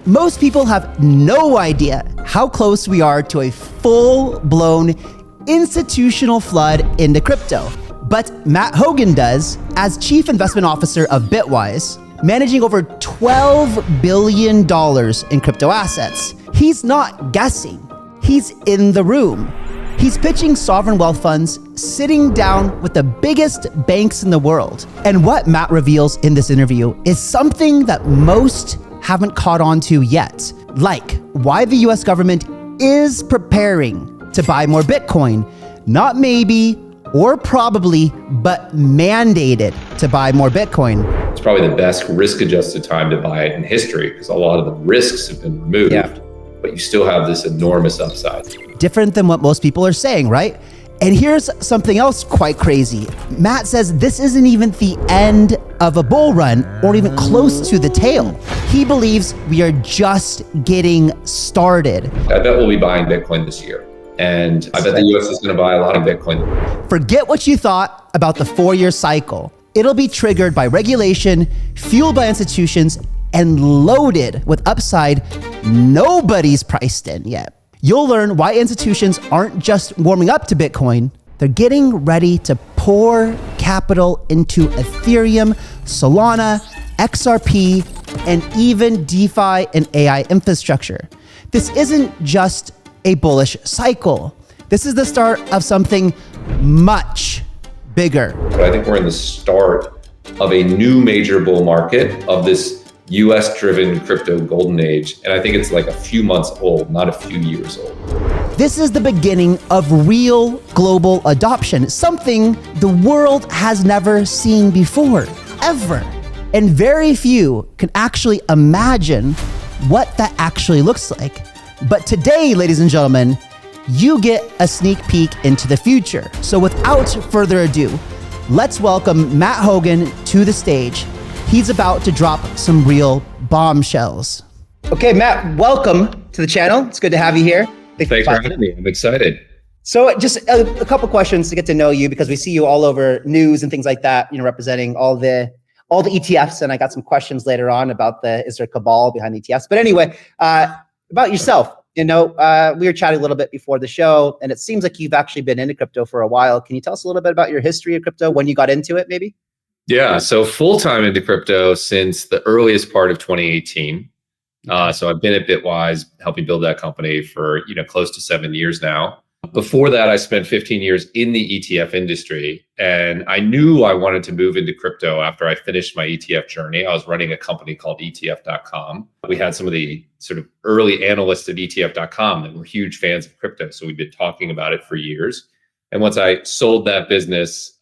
Most people have no idea how close we are to a full-blown institutional flood into crypto. But Matt Hougan does, as Chief Investment Officer of Bitwise, managing over $12 billion in crypto assets. He's not guessing, he's in the room. He's pitching sovereign wealth funds, sitting down with the biggest banks in the world. And what Matt reveals in this interview is something that most haven't caught on to yet, like why the US government is preparing to buy more Bitcoin, not maybe or probably, but mandated to buy more Bitcoin. It's probably the best risk-adjusted time to buy it in history because a lot of the risks have been removed, but you still have this enormous upside. Different than what most people are saying, right? And here's something else quite crazy. Matt says this isn't even the end of a bull run or even close to the tail. He believes we are just getting started. I bet we'll be buying Bitcoin this year. And I bet the US is going to buy a lot of Bitcoin. Forget what you thought about the 4-year cycle. It'll be triggered by regulation, fueled by institutions, and loaded with upside nobody's priced in yet. You'll learn why institutions aren't just warming up to Bitcoin, they're getting ready to pour capital into Ethereum, Solana, XRP, and even DeFi and AI infrastructure. This isn't just a bullish cycle. This is the start of something much bigger. But I think we're in the start of a new major bull market of this US-driven crypto golden age. And I think it's like a few months old, not a few years old. This is the beginning of real global adoption, something the world has never seen before, ever. And very few can actually imagine what that actually looks like. But today, ladies and gentlemen, you get a sneak peek into the future. So without further ado, let's welcome Matt Hougan to the stage. He's about to drop some real bombshells. Okay, Matt, welcome to the channel. It's good to have you here. Thanks for having me. I'm excited. So just a couple questions to get to know you, because we see you all over news and things like that, representing all the ETFs. And I got some questions later on about is there a cabal behind the ETFs? But anyway, about yourself, we were chatting a little bit before the show, and it seems like you've actually been into crypto for a while. Can you tell us a little bit about your history of crypto, when you got into it, maybe? Yeah, so full-time into crypto since the earliest part of 2018. So I've been at Bitwise, helping build that company for close to 7 years now. Before that, I spent 15 years in the ETF industry, and I knew I wanted to move into crypto after I finished my ETF journey. I was running a company called ETF.com. We had some of the sort of early analysts at ETF.com that were huge fans of crypto, so we'd been talking about it for years. And once I sold that business,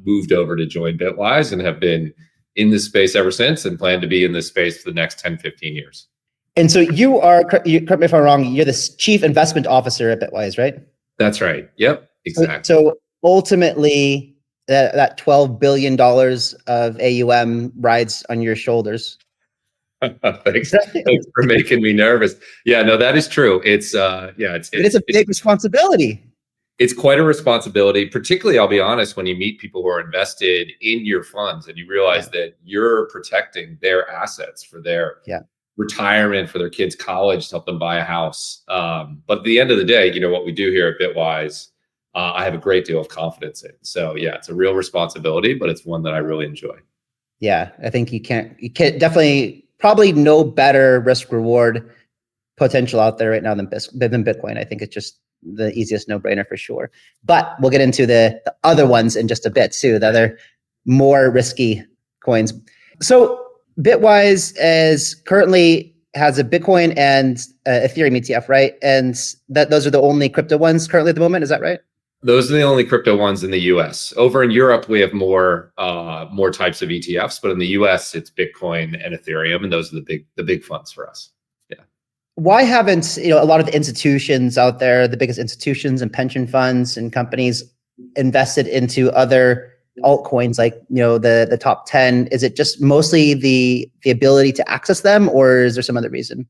moved over to join Bitwise and have been in this space ever since and plan to be in this space for the next 10, 15 years. And so you correct me if I'm wrong, you're the Chief Investment Officer at Bitwise, right? That's right. Yep, exactly. So ultimately, that $12 billion of AUM rides on your shoulders. Thanks for making me nervous. Yeah, no, that is true. It's a big responsibility. It's quite a responsibility, particularly, I'll be honest, when you meet people who are invested in your funds and you realize that you're protecting their assets for their retirement, for their kids' college, to help them buy a house. But at the end of the day, what we do here at Bitwise, I have a great deal of confidence in. So yeah, it's a real responsibility, but it's one that I really enjoy. Yeah, I think you can't definitely, probably no better risk reward potential out there right now than Bitcoin. I think it's just the easiest no-brainer for sure. But we'll get into the other ones in just a bit too, the other more risky coins. So Bitwise currently has a Bitcoin and Ethereum ETF, right? And those are the only crypto ones currently at the moment, is that right? Those are the only crypto ones in the US. Over in Europe, we have more types of ETFs, but in the US, it's Bitcoin and Ethereum, and those are the big funds for us. Why haven't a lot of the institutions out there, the biggest institutions and pension funds and companies, invested into other altcoins like the top 10? Is it just mostly the ability to access them, or is there some other reason?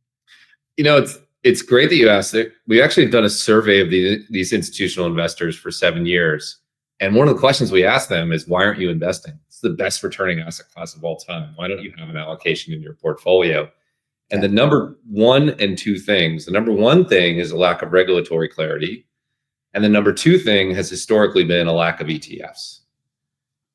It's great that you asked. We actually have done a survey of these institutional investors for 7 years, and one of the questions we asked them is, why aren't you investing? It's the best returning asset class of all time. Why don't you have an allocation in your portfolio? And the number one and two things, the number one thing is a lack of regulatory clarity. And the number two thing has historically been a lack of ETFs.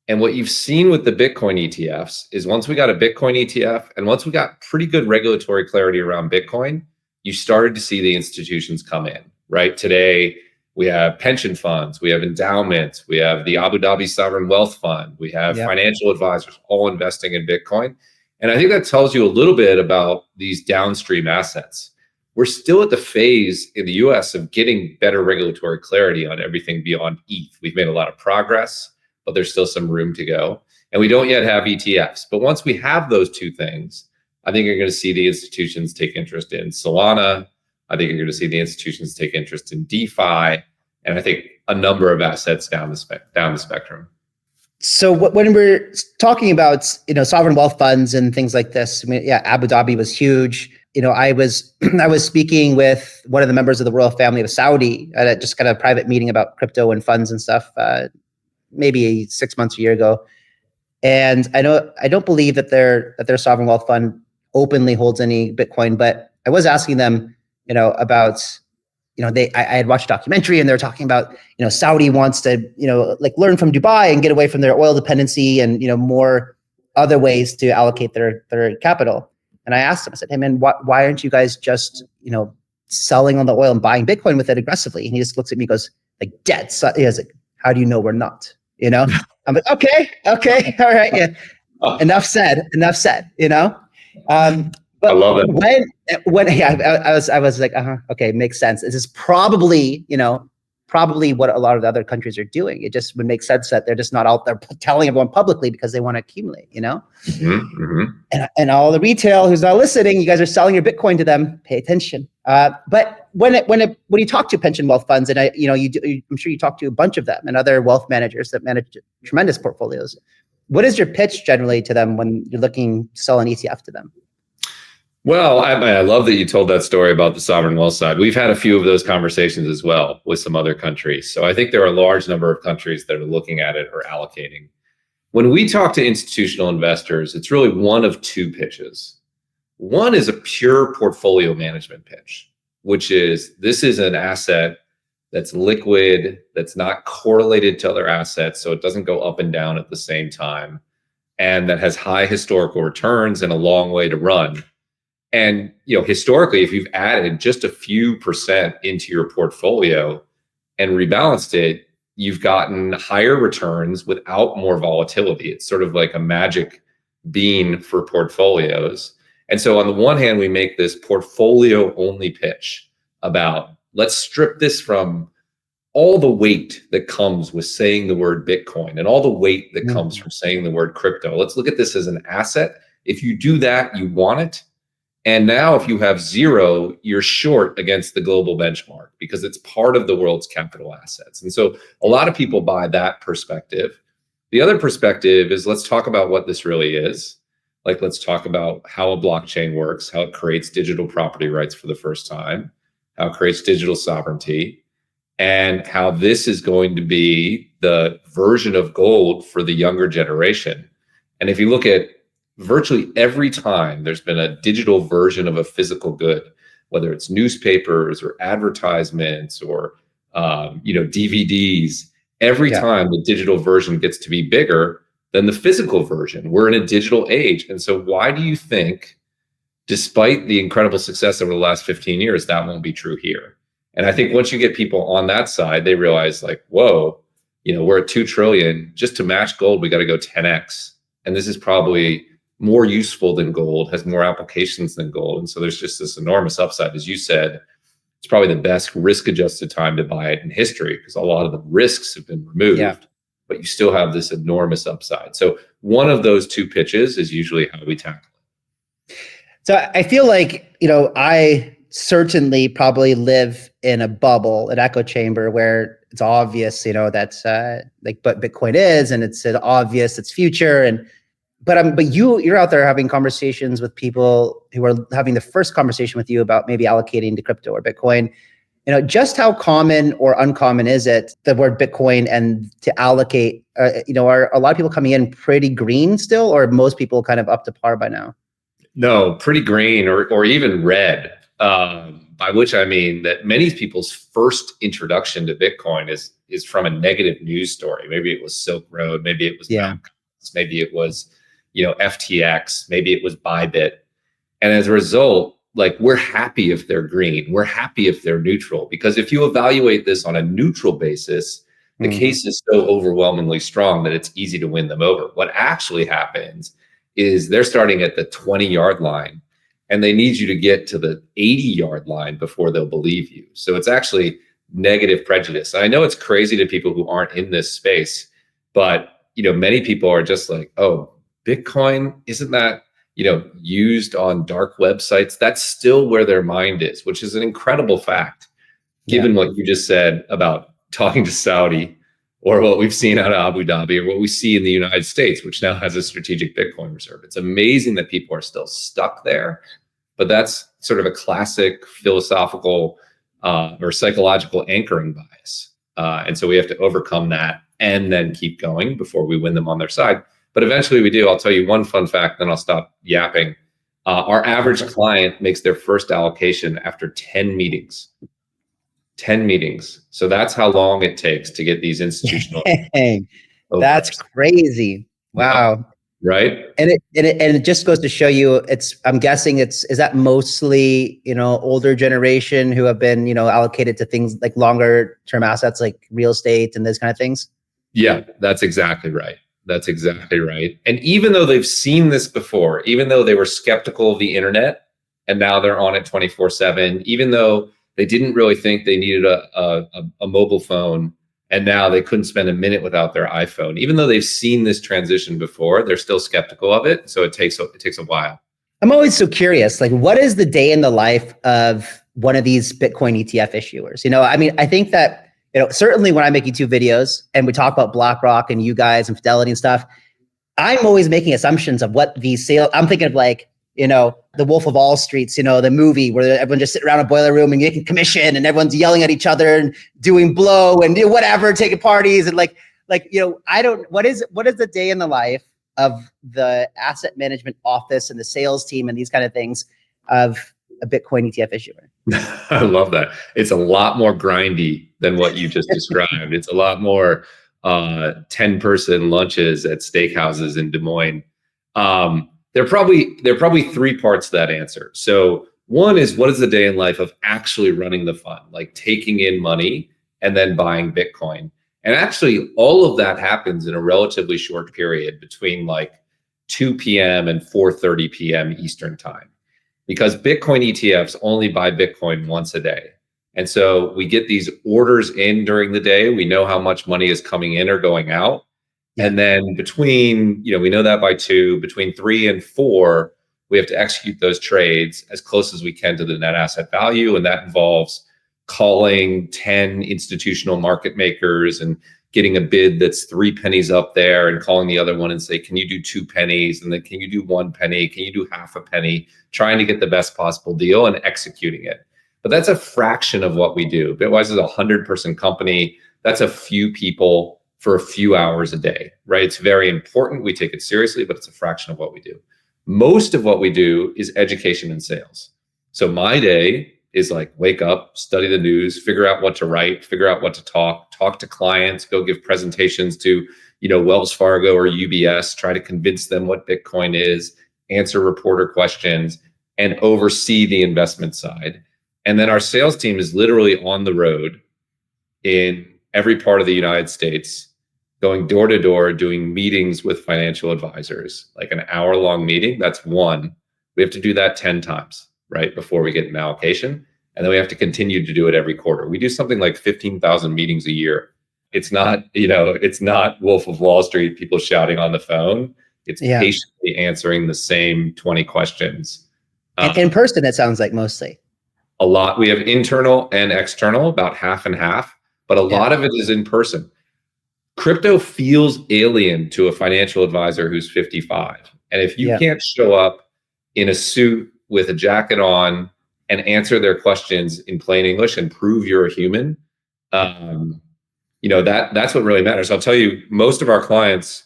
And what you've seen with the Bitcoin ETFs is once we got a Bitcoin ETF and once we got pretty good regulatory clarity around Bitcoin, you started to see the institutions come in, right? Today, we have pension funds, we have endowments, we have the Abu Dhabi Sovereign Wealth Fund, we have financial advisors all investing in Bitcoin. And I think that tells you a little bit about these downstream assets. We're still at the phase in the US of getting better regulatory clarity on everything beyond ETH. We've made a lot of progress, but there's still some room to go. And we don't yet have ETFs. But once we have those two things, I think you're going to see the institutions take interest in Solana. I think you're going to see the institutions take interest in DeFi. And I think a number of assets down the spectrum. So when we're talking about, sovereign wealth funds and things like this, I mean, Abu Dhabi was huge. I was speaking with one of the members of the royal family of Saudi at just kind of a private meeting about crypto and funds and stuff, maybe 6 months, a year ago. And I don't believe that their sovereign wealth fund openly holds any Bitcoin, but I was asking them, about, I had watched a documentary and they were talking about, Saudi wants to, learn from Dubai and get away from their oil dependency and, more other ways to allocate their capital. And I asked him, I said, hey man, why aren't you guys just, selling on the oil and buying Bitcoin with it aggressively? And he just looks at me and goes, like, dead. So he was like, how do you know we're not? I'm like, okay, all right, yeah. Enough said. But I love it. When I was like, okay, makes sense. This is probably, probably what a lot of the other countries are doing. It just would make sense that they're just not out there telling everyone publicly because they want to accumulate, And all the retail who's not listening, you guys are selling your Bitcoin to them. Pay attention. But when you talk to pension wealth funds, and I'm sure you talk to a bunch of them and other wealth managers that manage tremendous portfolios. What is your pitch generally to them when you're looking to sell an ETF to them? Well, I love that you told that story about the sovereign wealth side. We've had a few of those conversations as well with some other countries. So I think there are a large number of countries that are looking at it or allocating. When we talk to institutional investors, it's really one of two pitches. One is a pure portfolio management pitch, which is this is an asset that's liquid, that's not correlated to other assets, so it doesn't go up and down at the same time, and that has high historical returns and a long way to run. And historically, if you've added just a few percent into your portfolio and rebalanced it, you've gotten higher returns without more volatility. It's sort of like a magic bean for portfolios. And so on the one hand, we make this portfolio only pitch about let's strip this from all the weight that comes with saying the word Bitcoin and all the weight that comes from saying the word crypto. Let's look at this as an asset. If you do that, you want it. And now if you have zero, you're short against the global benchmark because it's part of the world's capital assets. And so a lot of people buy that perspective. The other perspective is let's talk about what this really is. Like, let's talk about how a blockchain works, how it creates digital property rights for the first time, how it creates digital sovereignty, and how this is going to be the version of gold for the younger generation. And if you look at virtually every time there's been a digital version of a physical good, whether it's newspapers or advertisements or DVDs, every time the digital version gets to be bigger than the physical version. We're in a digital age. And so why do you think, despite the incredible success over the last 15 years, that won't be true here? And I think once you get people on that side, they realize like, whoa, we're at 2 trillion. Just to match gold, we got to go 10x. And this is probably more useful than gold, has more applications than gold. And so there's just this enormous upside. As you said, it's probably the best risk-adjusted time to buy it in history because a lot of the risks have been removed, but you still have this enormous upside. So one of those two pitches is usually how we tackle it. So I feel like, I certainly probably live in a bubble, an echo chamber where it's obvious, that's like what Bitcoin is, and it's obvious its future. But you're out there having conversations with people who are having the first conversation with you about maybe allocating to crypto or Bitcoin. Just how common or uncommon is it, the word Bitcoin, and to allocate? Are a lot of people coming in pretty green still, or most people kind of up to par by now? No, pretty green or even red. By which I mean that many people's first introduction to Bitcoin is from a negative news story. Maybe it was Silk Road, maybe it was Yeah. maybe it was FTX, maybe it was Bybit, and as a result, like, we're happy if they're green, we're happy if they're neutral, because if you evaluate this on a neutral basis, the case is so overwhelmingly strong that it's easy to win them over. What actually happens is they're starting at the 20-yard line and they need you to get to the 80-yard line before they'll believe you. So it's actually negative prejudice. And I know it's crazy to people who aren't in this space, but many people are just like, oh, Bitcoin, isn't that used on dark websites? That's still where their mind is, which is an incredible fact, given what you just said about talking to Saudi, or what we've seen out of Abu Dhabi, or what we see in the United States, which now has a strategic Bitcoin reserve. It's amazing that people are still stuck there, but that's sort of a classic philosophical or psychological anchoring bias. And so we have to overcome that and then keep going before we win them on their side. But eventually we do. I'll tell you one fun fact, then I'll stop yapping. Our average client makes their first allocation after 10 meetings. 10 meetings. So that's how long it takes to get these institutional. That's crazy. Wow. Yeah, right. And it just goes to show you, I'm guessing is that mostly, older generation who have been, allocated to things like longer term assets, like real estate and those kind of things? Yeah, that's exactly right. That's exactly right. And even though they've seen this before, even though they were skeptical of the internet and now they're on it 24/7, even though they didn't really think they needed a mobile phone, and now they couldn't spend a minute without their iPhone. Even though they've seen this transition before, they're still skeptical of it. So it takes a while. I'm always so curious, like, what is the day in the life of one of these Bitcoin ETF issuers? I think that, certainly when I make YouTube videos and we talk about BlackRock and you guys and Fidelity and stuff, I'm always making assumptions of what these sales, I'm thinking of like, the Wolf of Wall Street's, the movie where everyone just sit around a boiler room and making commission and everyone's yelling at each other and doing blow and whatever, taking parties and what is the day in the life of the asset management office and the sales team and these kind of things of a Bitcoin ETF issuer? I love that. It's a lot more grindy than what you just described. It's a lot more 10-person lunches at steakhouses in Des Moines. There are probably three parts to that answer. So one is, what is the day in life of actually running the fund, like taking in money and then buying Bitcoin? And actually all of that happens in a relatively short period between like 2 p.m. and 4:30 p.m. Eastern time, because Bitcoin ETFs only buy Bitcoin once a day. And so we get these orders in during the day. We know how much money is coming in or going out. And then between, we know that by 2, between 3 and 4, we have to execute those trades as close as we can to the net asset value. And that involves calling 10 institutional market makers and getting a bid that's 3 pennies up there and calling the other one and say, can you do 2 pennies? And then can you do 1 penny? Can you do half a penny? Trying to get the best possible deal and executing it. But that's a fraction of what we do. Bitwise is a 100-person company. That's a few people for a few hours a day, right? It's very important. We take it seriously, but it's a fraction of what we do. Most of what we do is education and sales. So my day is like, wake up, study the news, figure out what to write, figure out what to talk to clients, go give presentations to, Wells Fargo or UBS, try to convince them what Bitcoin is, answer reporter questions, and oversee the investment side. And then our sales team is literally on the road in every part of the United States, going door to door, doing meetings with financial advisors, like an hour-long meeting. That's one. We have to do that 10 times, right, before we get an allocation. And then we have to continue to do it every quarter. We do something like 15,000 meetings a year. It's not, it's not Wolf of Wall Street, people shouting on the phone. It's patiently answering the same 20 questions. In person, it sounds like mostly. A lot. We have internal and external, about half and half, but a lot of it is in person. Crypto feels alien to a financial advisor who's 55. And if you can't show up in a suit with a jacket on and answer their questions in plain English and prove you're a human, that's what really matters. I'll tell you, most of our clients,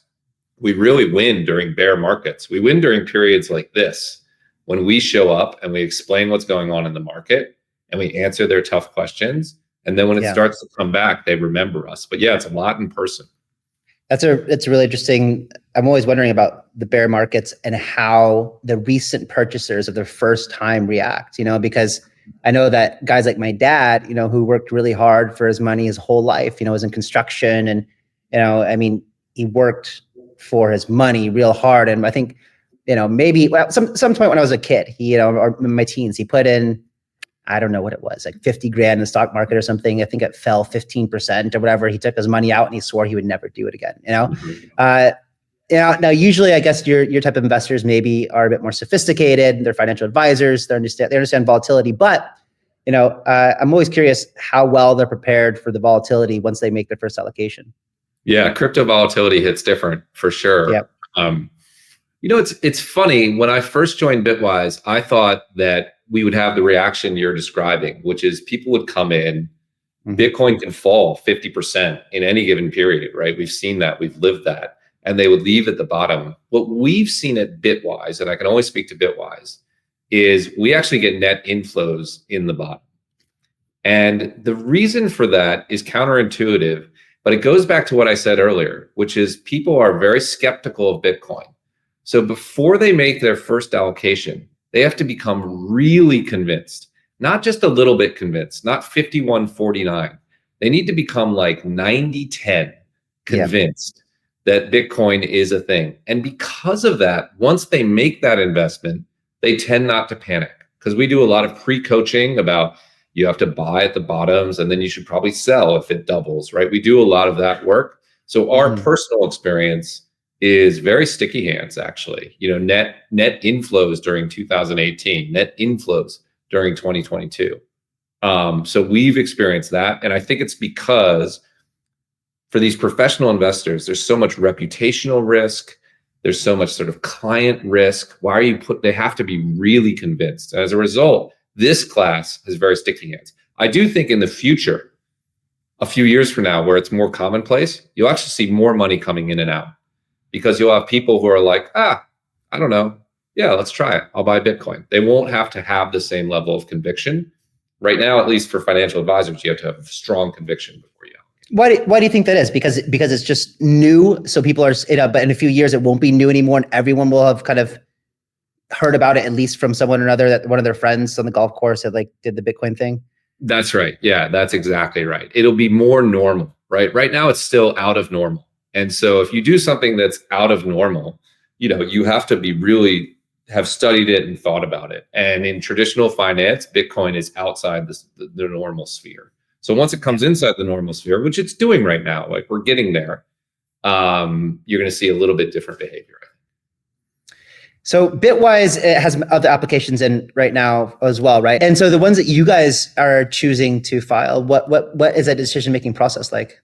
we really win during bear markets. We win during periods like this, when we show up and we explain what's going on in the market and we answer their tough questions. And then when it starts to come back, they remember us. But yeah, it's a lot in person. It's really interesting. I'm always wondering about the bear markets and how the recent purchasers of their first time react, because I know that guys like my dad, who worked really hard for his money his whole life, was in construction and, he worked for his money real hard. And I think, maybe some point when I was a kid, he, or in my teens, he put in, I don't know what it was, like 50 grand in the stock market or something. I think it fell 15% or whatever. He took his money out and he swore he would never do it again. Now usually I guess your type of investors maybe are a bit more sophisticated. They're financial advisors. They understand volatility, but I'm always curious how well they're prepared for the volatility once they make their first allocation. Yeah, crypto volatility hits different for sure. Yep. It's funny. When I first joined Bitwise, I thought that we would have the reaction you're describing, which is people would come in, Bitcoin can fall 50% in any given period, right? We've seen that, we've lived that, and they would leave at the bottom. What we've seen at Bitwise, and I can only speak to Bitwise, is we actually get net inflows in the bottom. And the reason for that is counterintuitive, but it goes back to what I said earlier, which is people are very skeptical of Bitcoin. So before they make their first allocation, they have to become really convinced, not just a little bit convinced, not 51-49. They need to become like 90-10 convinced that Bitcoin is a thing. And because of that, once they make that investment, they tend not to panic, because we do a lot of pre-coaching about you have to buy at the bottoms and then you should probably sell if it doubles, right? We do a lot of that work. So our personal experience is very sticky hands, actually. Net inflows during 2018, net inflows during 2022. So we've experienced that. And I think it's because for these professional investors, there's so much reputational risk. There's so much sort of client risk. They have to be really convinced. As a result, this class has very sticky hands. I do think in the future, a few years from now, where it's more commonplace, you'll actually see more money coming in and out, because you'll have people who are like, I don't know. Yeah, let's try it. I'll buy Bitcoin. They won't have to have the same level of conviction. Right now, at least for financial advisors, you have to have strong conviction before you. Why do you think that is? Because it's just new. So people are, but in a few years, it won't be new anymore. And everyone will have kind of heard about it, at least from someone or another, that one of their friends on the golf course had did the Bitcoin thing. That's right. Yeah, that's exactly right. It'll be more normal, right? Right now, it's still out of normal. And so if you do something that's out of normal, you have to be really have studied it and thought about it. And in traditional finance, Bitcoin is outside the normal sphere. So once it comes inside the normal sphere, which it's doing right now, like we're getting there, you're going to see a little bit different behavior. So Bitwise has other applications in right now as well, right? And so the ones that you guys are choosing to file, what is that decision-making process like?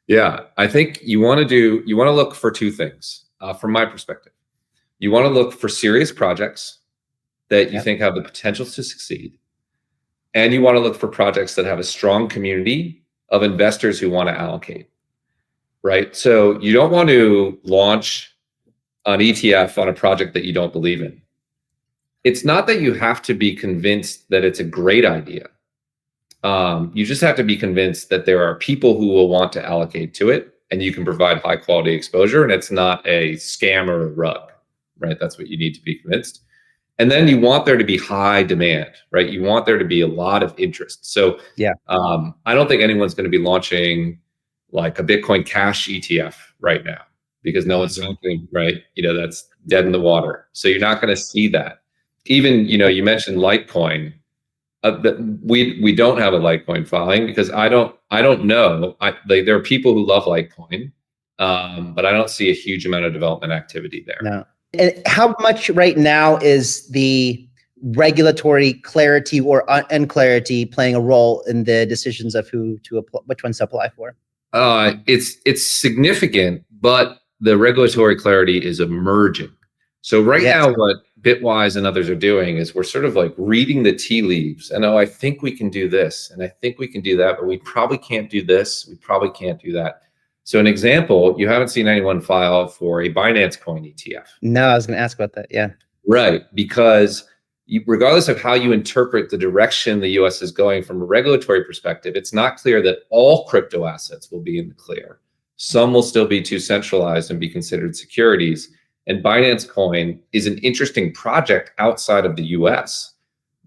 Yeah, I think you want to look for two things from my perspective. You want to look for serious projects that you think have the potential to succeed. And you want to look for projects that have a strong community of investors who want to allocate, right? So you don't want to launch an ETF on a project that you don't believe in. It's not that you have to be convinced that it's a great idea. You just have to be convinced that there are people who will want to allocate to it, and you can provide high quality exposure, and it's not a scam or a rug, right? That's what you need to be convinced. And then you want there to be high demand, right? You want there to be a lot of interest. So I don't think anyone's going to be launching like a Bitcoin Cash ETF right now, because no one's talking, right? That's dead in the water. So you're not going to see that. Even, you mentioned Litecoin. We don't have a Litecoin filing because I don't know. There are people who love Litecoin, but I don't see a huge amount of development activity there. No. And how much right now is the regulatory clarity or unclarity playing a role in the decisions of which ones to apply for? It's significant, but the regulatory clarity is emerging. So now what Bitwise and others are doing is we're sort of like reading the tea leaves, and I think we can do this, and I think we can do that, but we probably can't do this. We probably can't do that. So an example, you haven't seen anyone file for a Binance Coin ETF. No, I was going to ask about that. Yeah. Right, because regardless of how you interpret the direction the US is going from a regulatory perspective, it's not clear that all crypto assets will be in the clear. Some will still be too centralized and be considered securities. And Binance Coin is an interesting project outside of the US.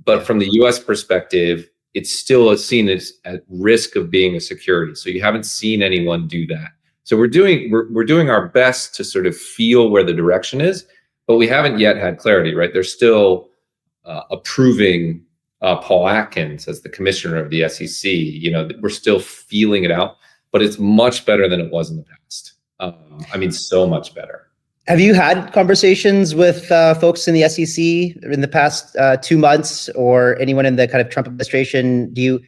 But from the US perspective, it's still seen as at risk of being a security. So you haven't seen anyone do that. So we're doing our best to sort of feel where the direction is, but we haven't yet had clarity, right? They're still approving Paul Atkins as the commissioner of the SEC. We're still feeling it out, but it's much better than it was in the past. So much better. Have you had conversations with folks in the SEC in the past 2 months, or anyone in the kind of Trump administration? Do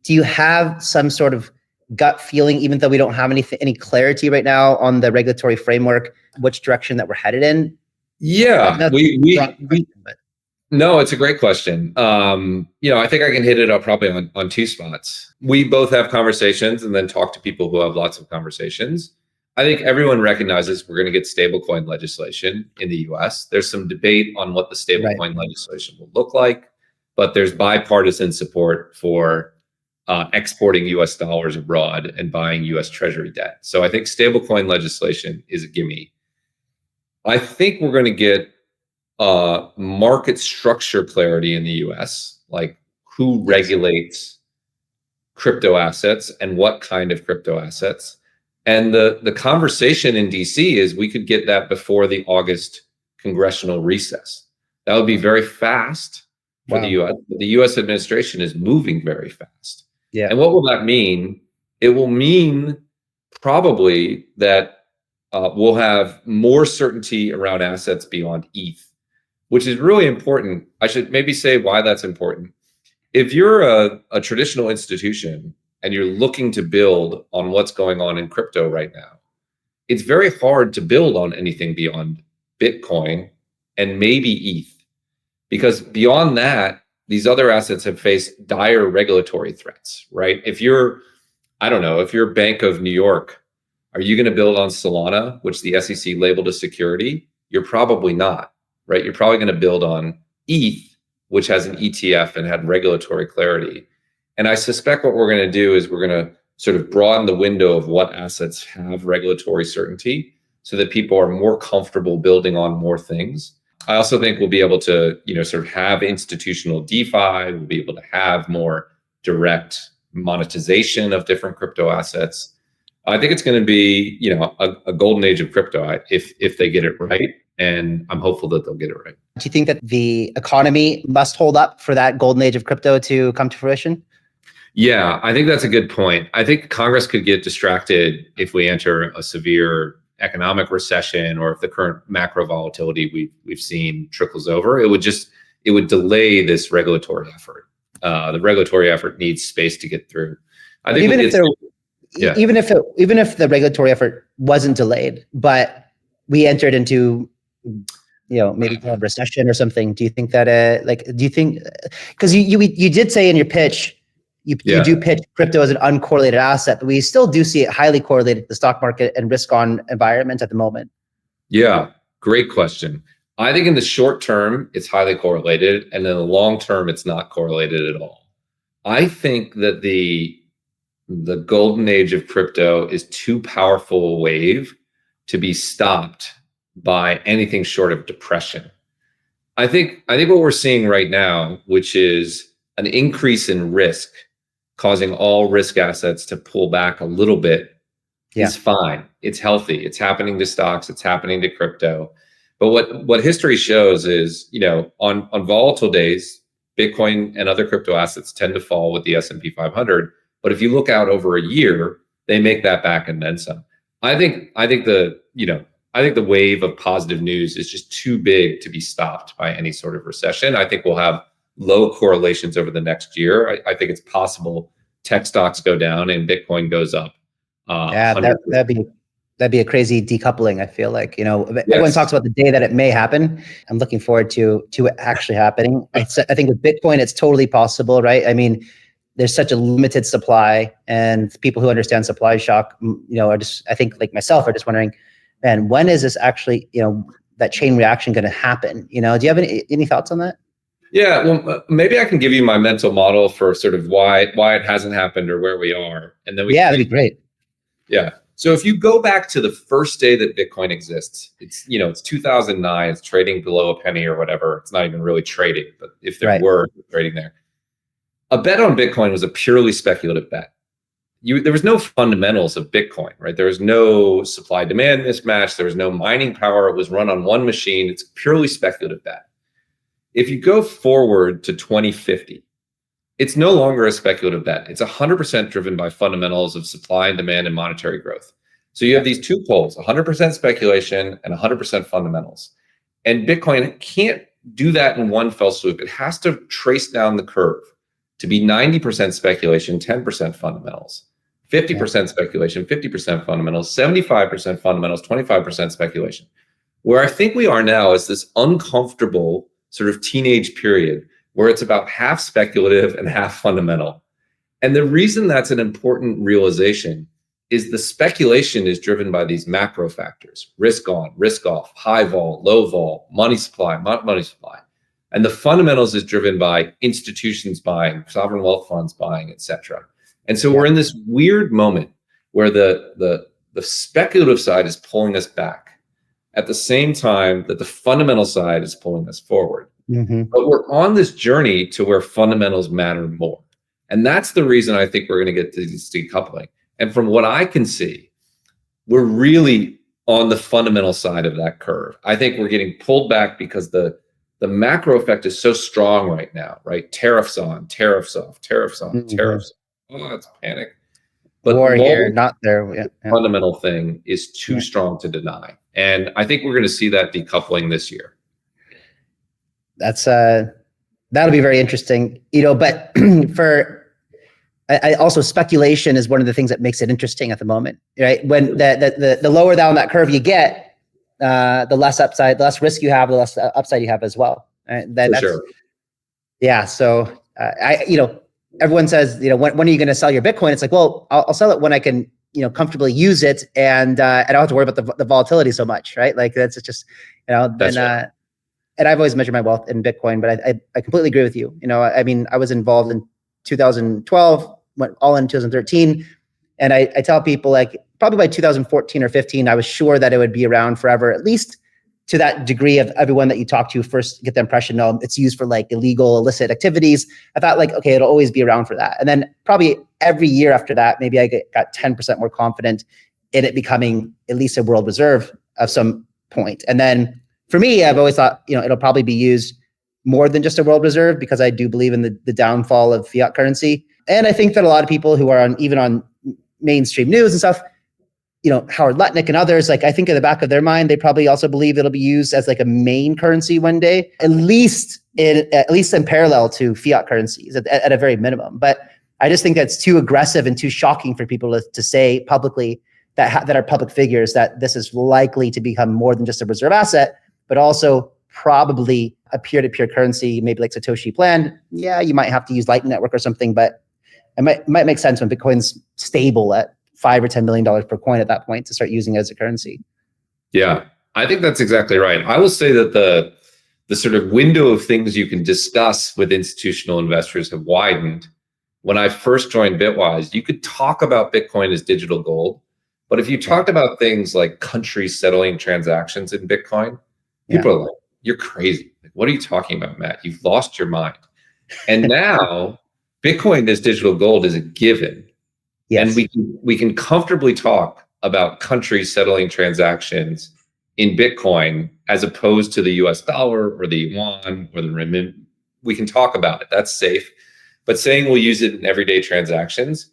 you have some sort of gut feeling, even though we don't have any clarity right now on the regulatory framework, which direction that we're headed in? Yeah, no, it's a great question. I think I can hit it up probably on two spots. We both have conversations and then talk to people who have lots of conversations. I think everyone recognizes we're going to get stablecoin legislation in the US. There's some debate on what the stablecoin legislation will look like, but there's bipartisan support for exporting US dollars abroad and buying US Treasury debt. So I think stablecoin legislation is a gimme. I think we're going to get market structure clarity in the US, like who regulates crypto assets and what kind of crypto assets. And the conversation in DC is we could get that before the August congressional recess. That would be very fast for the US. The US administration is moving very fast. Yeah. And what will that mean? It will mean probably that we'll have more certainty around assets beyond ETH, which is really important. I should maybe say why that's important. If you're a traditional institution and you're looking to build on what's going on in crypto right now, it's very hard to build on anything beyond Bitcoin and maybe ETH, because beyond that, these other assets have faced dire regulatory threats, right? If you're Bank of New York, are you going to build on Solana, which the SEC labeled a security? You're probably not, right? You're probably going to build on ETH, which has an ETF and had regulatory clarity. And I suspect what we're going to do is we're going to sort of broaden the window of what assets have regulatory certainty so that people are more comfortable building on more things. I also think we'll be able to, sort of have institutional DeFi. We'll be able to have more direct monetization of different crypto assets. I think it's going to be, a golden age of crypto if they get it right. And I'm hopeful that they'll get it right. Do you think that the economy must hold up for that golden age of crypto to come to fruition? Yeah, I think that's a good point. I think Congress could get distracted if we enter a severe economic recession, or if the current macro volatility we've seen trickles over. It would delay this regulatory effort. The regulatory effort needs space to get through. I think even if the regulatory effort wasn't delayed, but we entered into maybe a recession or something, do you think that because you did say in your pitch, you do pitch crypto as an uncorrelated asset, but we still do see it highly correlated to the stock market and risk-on environment at the moment. Yeah, great question. I think in the short term, it's highly correlated, and in the long term, it's not correlated at all. I think that the golden age of crypto is too powerful a wave to be stopped by anything short of depression. I think what we're seeing right now, which is an increase in risk, causing all risk assets to pull back a little bit, is fine. It's healthy. It's happening to stocks. It's happening to crypto. But what history shows is, on volatile days, Bitcoin and other crypto assets tend to fall with the S&P 500. But if you look out over a year, they make that back and then some. I think the wave of positive news is just too big to be stopped by any sort of recession. I think we'll have low correlations over the next year. I think it's possible tech stocks go down and Bitcoin goes up. That'd be a crazy decoupling. I feel like, everyone talks about the day that it may happen. I'm looking forward to it actually happening. I think with Bitcoin, it's totally possible, right? I mean, there's such a limited supply, and people who understand supply shock, I think like myself, are just wondering, man, when is this actually, that chain reaction going to happen? Do you have any thoughts on that? Yeah, well, maybe I can give you my mental model for sort of why it hasn't happened or where we are, and then we Yeah, that'd be great. Yeah. So if you go back to the first day that Bitcoin exists, it's 2009. It's trading below a penny or whatever. It's not even really trading, but if there were trading there, a bet on Bitcoin was a purely speculative bet. There was no fundamentals of Bitcoin, right? There was no supply demand mismatch. There was no mining power. It was run on one machine. It's a purely speculative bet. If you go forward to 2050, it's no longer a speculative bet. It's 100% driven by fundamentals of supply and demand and monetary growth. So you have these two poles, 100% speculation and 100% fundamentals. And Bitcoin can't do that in one fell swoop. It has to trace down the curve to be 90% speculation, 10% fundamentals, 50% speculation, 50% fundamentals, 75% fundamentals, 25% speculation. Where I think we are now is this uncomfortable sort of teenage period where it's about half speculative and half fundamental. And the reason that's an important realization is the speculation is driven by these macro factors: risk on, risk off, high vol, low vol, money supply, money supply. And the fundamentals is driven by institutions buying, sovereign wealth funds buying, et cetera. And so we're in this weird moment where the speculative side is pulling us back at the same time that the fundamental side is pulling us forward. But we're on this journey to where fundamentals matter more. And that's the reason I think we're going to get to this decoupling. And from what I can see, we're really on the fundamental side of that curve. I think we're getting pulled back because the macro effect is so strong right now, right? Tariffs on, tariffs off, tariffs on, tariffs off. Oh, it's panic. But war here, not there. Yeah. Fundamental thing is too strong to deny. And I think we're going to see that decoupling this year. That's that'll be very interesting, but I also speculation is one of the things that makes it interesting at the moment, right? When the lower down that curve you get, the less upside, the less risk you have, the less upside you have as well. Right? That's, sure. Yeah. So everyone says, when are you going to sell your Bitcoin? It's like, well, I'll sell it when I can, comfortably use it, and I don't have to worry about the volatility so much, right? Like that's just, That's right. And I've always measured my wealth in Bitcoin, but I completely agree with you. I was involved in 2012, went all in 2013. And I tell people, like, probably by 2014 or 15, I was sure that it would be around forever, at least to that degree of everyone that you talk to first get the impression, no, it's used for like illegal, illicit activities. I thought like, okay, it'll always be around for that. And then probably every year after that, maybe I got 10% more confident in it becoming at least a world reserve of some point. And then for me, I've always thought, it'll probably be used more than just a world reserve, because I do believe in the downfall of fiat currency. And I think that a lot of people who are even on mainstream news and stuff, Howard Lutnick and others, like, I think in the back of their mind, they probably also believe it'll be used as like a main currency one day, at least in parallel to fiat currencies at a very minimum. But I just think that's too aggressive and too shocking for people to say publicly that are public figures, that this is likely to become more than just a reserve asset, but also probably a peer-to-peer currency, maybe like Satoshi planned. Yeah, you might have to use Lightning Network or something, but it might make sense when Bitcoin's stable at $5 or $10 million per coin at that point to start using it as a currency. Yeah, I think that's exactly right. I will say that the sort of window of things you can discuss with institutional investors have widened. When I first joined Bitwise, you could talk about Bitcoin as digital gold, but if you talked about things like countries settling transactions in Bitcoin, people are like, you're crazy. Like, what are you talking about, Matt? You've lost your mind. And now Bitcoin as digital gold is a given. Yes. And we can comfortably talk about countries settling transactions in Bitcoin as opposed to the US dollar or the yuan or the renminbi. We can talk about it. That's safe. But saying we'll use it in everyday transactions,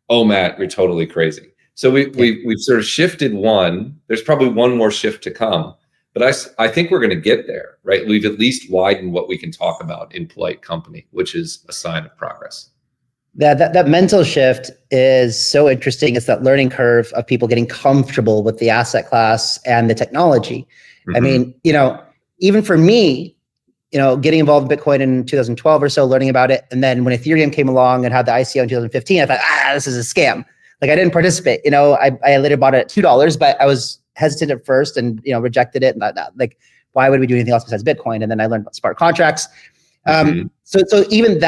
oh, Matt, you're totally crazy. So we've sort of shifted one. There's probably one more shift to come. But I think we're going to get there, right? We've at least widened what we can talk about in polite company, which is a sign of progress. That mental shift is so interesting. It's that learning curve of people getting comfortable with the asset class and the technology. Mm-hmm. I mean, even for me, getting involved in Bitcoin in 2012 or so, learning about it. And then when Ethereum came along and had the ICO in 2015, I thought, this is a scam. Like, I didn't participate. I later bought it at $2, but I was hesitant at first and, rejected it. And like, why would we do anything else besides Bitcoin? And then I learned about smart contracts. So even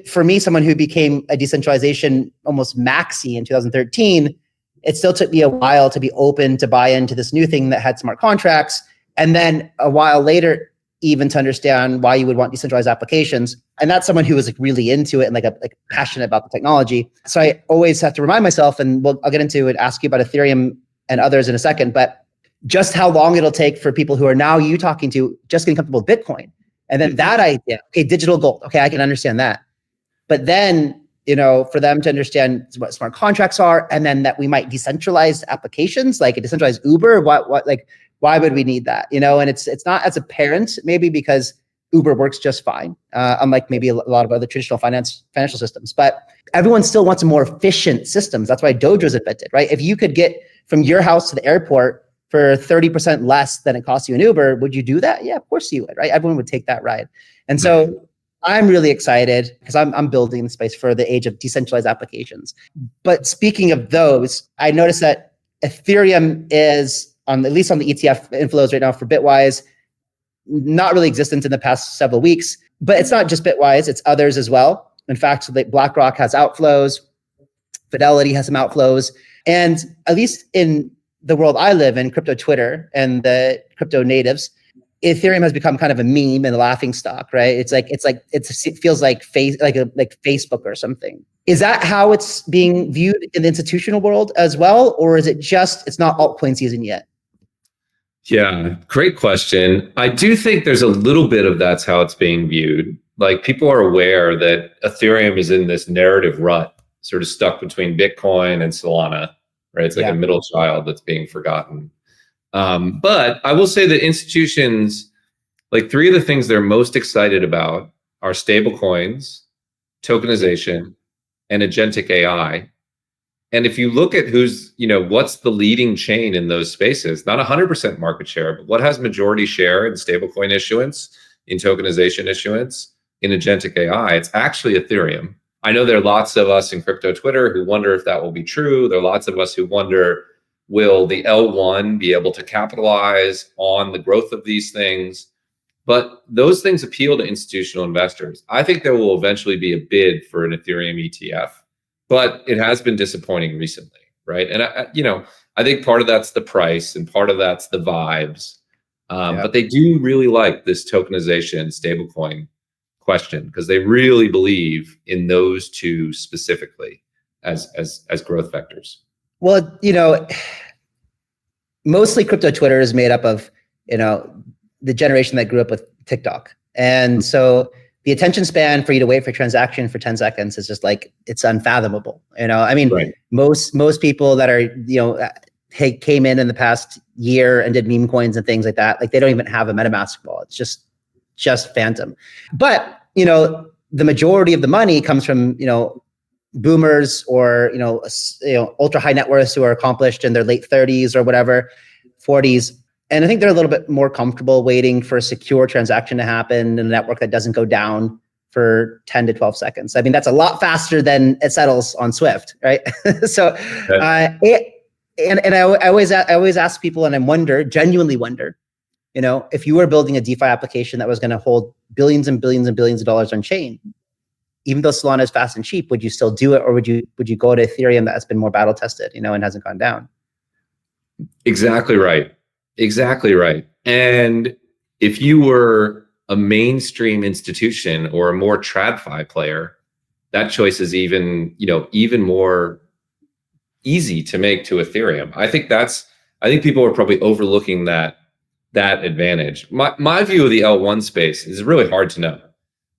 for me, someone who became a decentralization almost maxi in 2013, it still took me a while to be open to buy into this new thing that had smart contracts. And then a while later, even to understand why you would want decentralized applications. And that's someone who was like really into it and like passionate about the technology. So I always have to remind myself, and I'll get into it, ask you about Ethereum and others in a second, but just how long it'll take for people who are now you talking to just getting comfortable with Bitcoin. And then that idea, okay, digital gold, okay, I can understand that. But then, for them to understand what smart contracts are, and then that we might decentralize applications, like a decentralized Uber, why would we need that? And it's not as apparent, maybe because Uber works just fine, unlike maybe a lot of other traditional financial systems. But everyone still wants more efficient systems. That's why Doge was invented, right? If you could get from your house to the airport for 30% less than it costs you an Uber, would you do that? Yeah, of course you would, right? Everyone would take that ride. And so I'm really excited because I'm building the space for the age of decentralized applications. But speaking of those, I noticed that Ethereum is at least on the ETF inflows right now for Bitwise, not really existent in the past several weeks. But it's not just Bitwise, it's others as well. In fact, BlackRock has outflows, Fidelity has some outflows. And at least in the world I live in, crypto Twitter and the crypto natives, Ethereum has become kind of a meme and a laughing stock, right? It feels like Facebook or something. Is that how it's being viewed in the institutional world as well, or is it just it's not altcoin season yet? Yeah, great question. I do think there's a little bit of that's how it's being viewed. Like, people are aware that Ethereum is in this narrative rut, sort of stuck between Bitcoin and Solana, right? It's like a middle child that's being forgotten. But I will say that institutions, like, three of the things they're most excited about are stablecoins, tokenization, and agentic AI. And if you look at what's the leading chain in those spaces, not 100% market share, but what has majority share in stablecoin issuance, in tokenization issuance, in agentic AI, it's actually Ethereum. I know there are lots of us in crypto Twitter who wonder if that will be true. There are lots of us who wonder, will the L1 be able to capitalize on the growth of these things? But those things appeal to institutional investors. I think there will eventually be a bid for an Ethereum ETF, but it has been disappointing recently, right? And I think part of that's the price and part of that's the vibes. But they do really like this tokenization stablecoin question because they really believe in those two specifically as growth vectors. Well, mostly crypto Twitter is made up of, the generation that grew up with TikTok. And so the attention span for you to wait for a transaction for 10 seconds is just like, it's unfathomable. Right. Most people that are, came in the past year and did meme coins and things like that, like they don't even have a MetaMask wallet. It's just phantom. But, the majority of the money comes from, boomers or, ultra high net worths who are accomplished in their late 30s or whatever, 40s. And I think they're a little bit more comfortable waiting for a secure transaction to happen in a network that doesn't go down for 10 to 12 seconds. I mean, that's a lot faster than it settles on Swift, right? So, and I always ask people, and I genuinely wonder, if you were building a DeFi application that was going to hold billions and billions and billions of dollars on chain, even though Solana is fast and cheap, would you still do it, or would you go to Ethereum that has been more battle tested, and hasn't gone down? Exactly right. Exactly right. And if you were a mainstream institution or a more TradFi player, that choice is even more easy to make to Ethereum. I think people are probably overlooking that advantage. My view of the L1 space is really hard to know.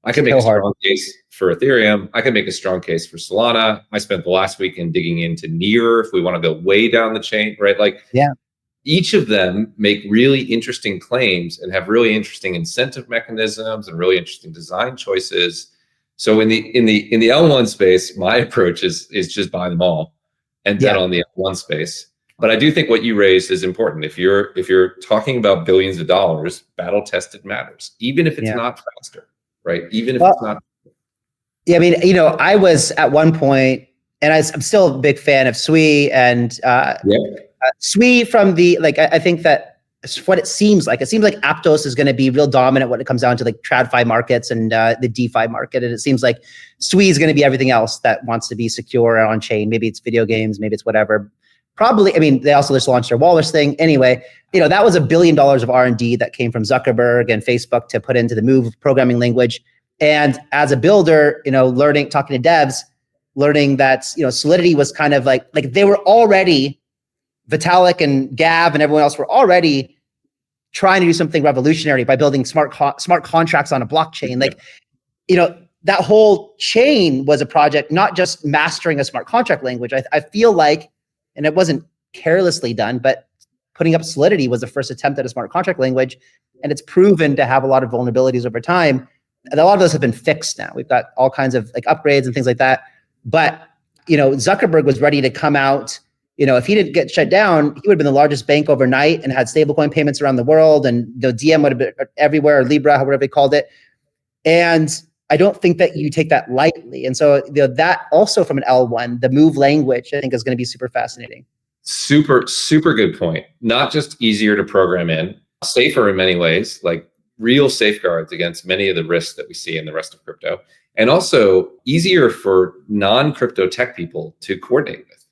I can make a strong case for Ethereum. I can make a strong case for Solana. I spent the last weekend digging into Near if we want to go way down the chain, right? Each of them make really interesting claims and have really interesting incentive mechanisms and really interesting design choices. So in the L1 space, my approach is just buy them all and bet on the L1 space. But I do think what you raised is important. If you're talking about billions of dollars, battle tested matters, even if it's not faster, right? Even if it's not. Yeah, I mean, I was at one point, and I'm still a big fan of Sui and Sui from the, I think that what it seems like. It seems like Aptos is going to be real dominant when it comes down to like TradFi markets and the DeFi market. And it seems like Sui is going to be everything else that wants to be secure and on chain. Maybe it's video games, maybe it's whatever. Probably, I mean, they also just launched their Walrus thing. Anyway, that was $1 billion of R&D that came from Zuckerberg and Facebook to put into the Move programming language. And as a builder, learning, talking to devs, learning that, Solidity was kind of like they were already, Vitalik and Gav and everyone else were already trying to do something revolutionary by building smart contracts on a blockchain. Like, that whole chain was a project, not just mastering a smart contract language. I feel like, and it wasn't carelessly done, but putting up Solidity was the first attempt at a smart contract language. And it's proven to have a lot of vulnerabilities over time. And a lot of those have been fixed now. We've got all kinds of like upgrades and things like that. But, Zuckerberg was ready to come out. If he didn't get shut down, he would have been the largest bank overnight and had stablecoin payments around the world. And the DM would have been everywhere, or Libra, whatever they called it. And I don't think that you take that lightly. And so that also from an L1, the Move language, I think is going to be super fascinating. Super, super good point. Not just easier to program in, safer in many ways, like real safeguards against many of the risks that we see in the rest of crypto. And also easier for non-crypto tech people to coordinate with,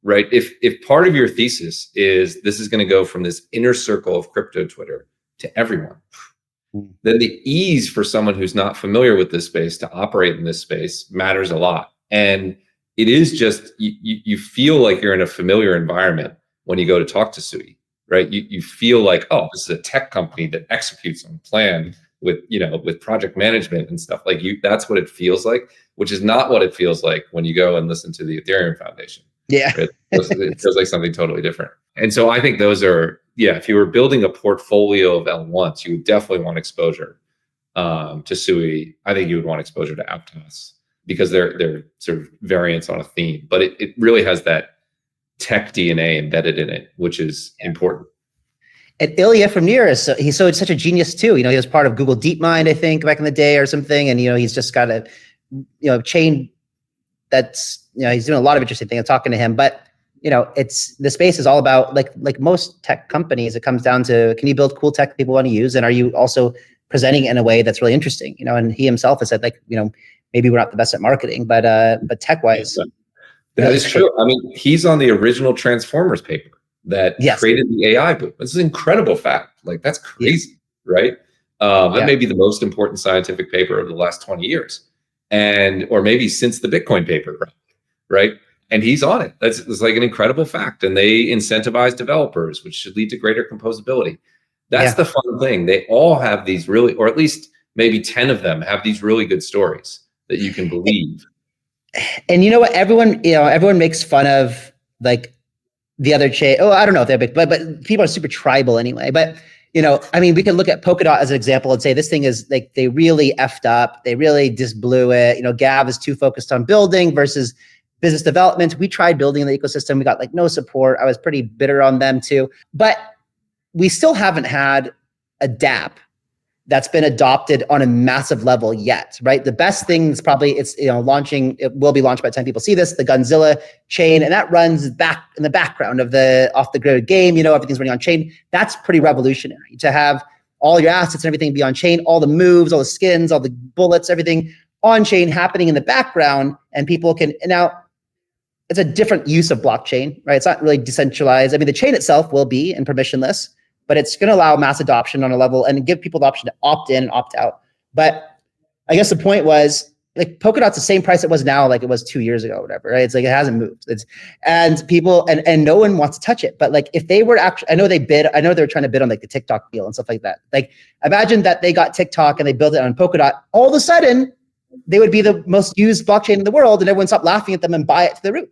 right? If part of your thesis is this is going to go from this inner circle of crypto Twitter to everyone, then the ease for someone who's not familiar with this space to operate in this space matters a lot. And it is just, you feel like you're in a familiar environment when you go to talk to Sui, right? You feel like, oh, this is a tech company that executes on plan with, with project management and stuff like that's what it feels like, which is not what it feels like when you go and listen to the Ethereum Foundation. Yeah. It feels like something totally different. And so I think those are, if you were building a portfolio of L1s, you would definitely want exposure to Sui. I think you would want exposure to Aptos because they're sort of variants on a theme, but it really has that tech DNA embedded in it, which is important. And Ilya from Near he's such a genius too. He was part of Google DeepMind, I think, back in the day or something. And he's just got a chain that's he's doing a lot of interesting things. I'm talking to him, but it's the space is all about like most tech companies. It comes down to, can you build cool tech people want to use, and are you also presenting it in a way that's really interesting? And he himself has said maybe we're not the best at marketing, but tech wise, that is true. I mean, he's on the original Transformers paper that created the AI boom. This is an incredible fact. Like, that's crazy, right? That may be the most important scientific paper of the last 20 years. Or maybe since the Bitcoin paper, right? And he's on it. It's like an incredible fact. And they incentivize developers, which should lead to greater composability. That's the fun thing. They all have these really, or at least maybe 10 of them have these really good stories that you can believe. And you know what? Everyone makes fun of like the other chain. Oh, I don't know if they're big, but people are super tribal anyway. But we could look at Polkadot as an example and say this thing is like they really effed up. They really just blew it. Gav is too focused on building versus business development. We tried building the ecosystem. We got no support. I was pretty bitter on them too. But we still haven't had a dApp that's been adopted on a massive level yet, right? The best thing is probably launching. It will be launched by the time people see this, the Gunzilla chain, and that runs back in the background of the off the grid game. Everything's running on chain. That's pretty revolutionary to have all your assets and everything be on chain, all the moves, all the skins, all the bullets, everything on chain happening in the background, and people can now. It's a different use of blockchain, right? It's not really decentralized. I mean, the chain itself will be and permissionless, but it's going to allow mass adoption on a level and give people the option to opt in and opt out. But I guess the point was like Polkadot's the same price it was now, like it was 2 years ago or whatever, right? It's like, it hasn't moved. And people, and no one wants to touch it. But like, if they were actually, I know they're trying to bid on like the TikTok deal and stuff like that. Like, imagine that they got TikTok and they built it on Polkadot. All of a sudden, they would be the most used blockchain in the world, and everyone stopped laughing at them and buy it to the roof,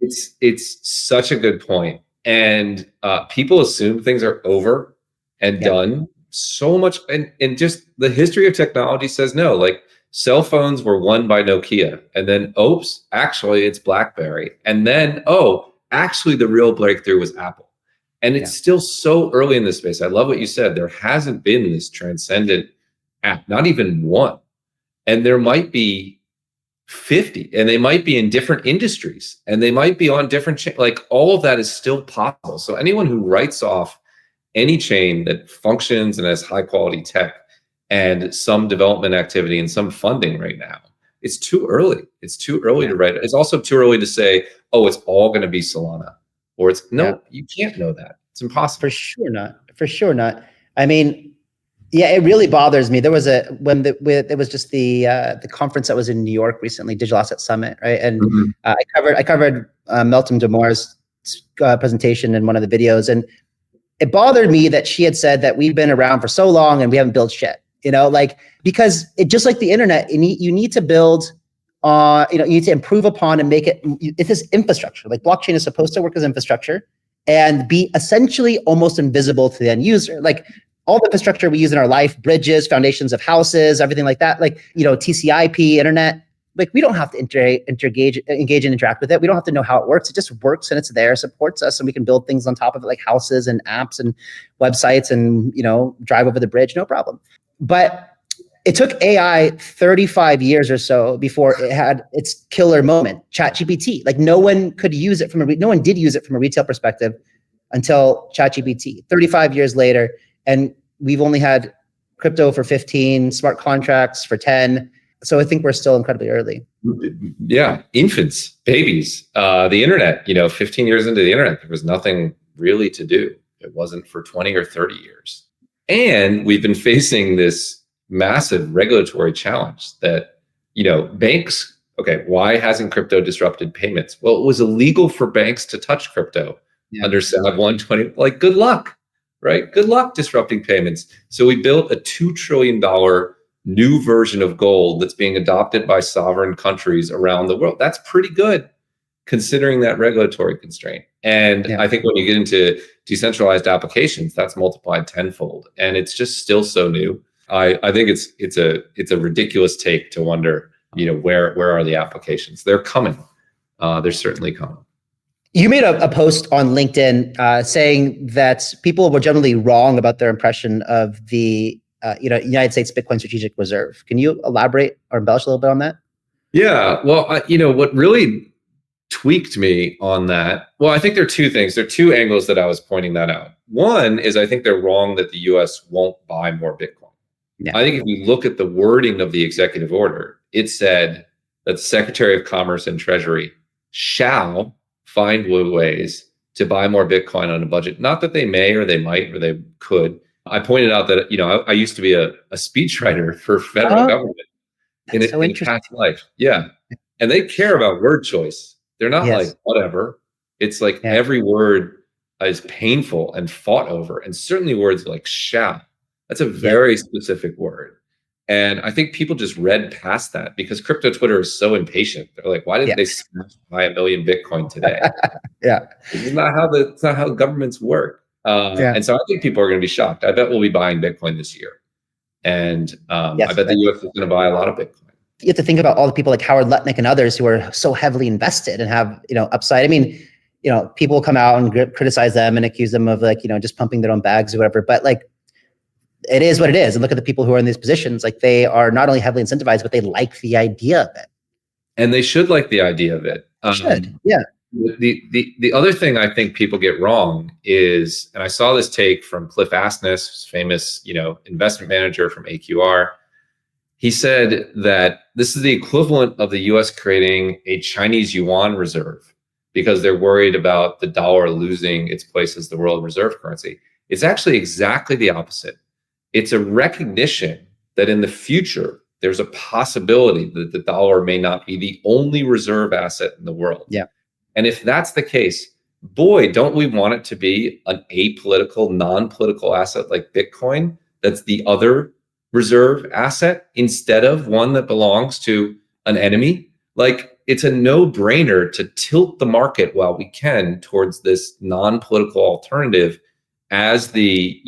It's such a good point. And people assume things are over and done so much. And just the history of technology says no. Like, cell phones were won by Nokia, and then, oops, actually it's BlackBerry. And then, actually the real breakthrough was Apple. And it's still so early in this space. I love what you said. There hasn't been this transcendent app, not even one. And there might be 50, and they might be in different industries, and they might be on different like all of that is still possible. So anyone who writes off any chain that functions and has high quality tech and some development activity and some funding right now, it's too early. It's too early to write it. It's also too early to say, oh, it's all going to be Solana, or it's no, you can't know that. It's impossible. For sure not. For sure not. I mean, yeah, it really bothers me. There was it was just the conference that was in New York recently, Digital Asset Summit, right? And I covered Melton Demore's presentation in one of the videos, and it bothered me that she had said that we've been around for so long and we haven't built shit. Because it just like the internet, you need to build, you need to improve upon and make it. It is infrastructure. Like blockchain is supposed to work as infrastructure and be essentially almost invisible to the end user. Like all the infrastructure we use in our life, bridges, foundations of houses, everything like that. Like TCP, internet. Like we don't have to engage and interact with it. We don't have to know how it works. It just works and it's there, supports us, and we can build things on top of it, like houses and apps and websites, and drive over the bridge, no problem. But it took AI 35 years or so before it had its killer moment, ChatGPT. Like no one did use it from a retail perspective until ChatGPT. 35 years later, and we've only had crypto for 15, smart contracts for 10. So I think we're still incredibly early. Yeah, infants, babies, the internet. 15 years into the internet, there was nothing really to do. It wasn't for 20 or 30 years, and we've been facing this massive regulatory challenge that, banks, okay, why hasn't crypto disrupted payments? Well, it was illegal for banks to touch crypto under SAB 120. Like, good luck, right? Good luck disrupting payments. So we built a $2 trillion new version of gold that's being adopted by sovereign countries around the world. That's pretty good considering that regulatory constraint. And I think when you get into decentralized applications, that's multiplied tenfold, and it's just still so new. I think it's a ridiculous take to wonder, where are the applications? They're coming. They're certainly coming. You made a post on LinkedIn saying that people were generally wrong about their impression of the United States Bitcoin Strategic Reserve. Can you elaborate or embellish a little bit on that? Yeah. Well, what really tweaked me on that, well, I think there are two things. There are two angles that I was pointing that out. One is I think they're wrong that the US won't buy more Bitcoin. Yeah. I think if you look at the wording of the executive order, it said that the Secretary of Commerce and Treasury shall find ways to buy more Bitcoin on a budget. Not that they may or they might or they could. I pointed out that, I used to be a speechwriter for federal government in past life. Yeah. And they care about word choice. They're not like, whatever. It's like every word is painful and fought over. And certainly words like shall. That's a very specific word. And I think people just read past that because crypto Twitter is so impatient. They're like, why didn't they buy 1 million Bitcoin today? It's not how governments work. And so I think people are going to be shocked. I bet we'll be buying Bitcoin this year. And I bet the US is going to buy a lot of Bitcoin. You have to think about all the people like Howard Lutnick and others who are so heavily invested and have, upside. I mean, people come out and criticize them and accuse them of just pumping their own bags or whatever. But it is what it is. And look at the people who are in these positions. Like they are not only heavily incentivized, but they like the idea of it. And they should like the idea of it. Should. Yeah. The other thing I think people get wrong is, and I saw this take from Cliff Asness, famous, investment manager from AQR. He said that this is the equivalent of the US creating a Chinese yuan reserve because they're worried about the dollar losing its place as the world reserve currency. It's actually exactly the opposite. It's a recognition that in the future, there's a possibility that the dollar may not be the only reserve asset in the world. Yeah. And if that's the case, boy, don't we want it to be an apolitical, non-political asset like Bitcoin that's the other reserve asset instead of one that belongs to an enemy? Like, it's a no-brainer to tilt the market while we can towards this non-political alternative as the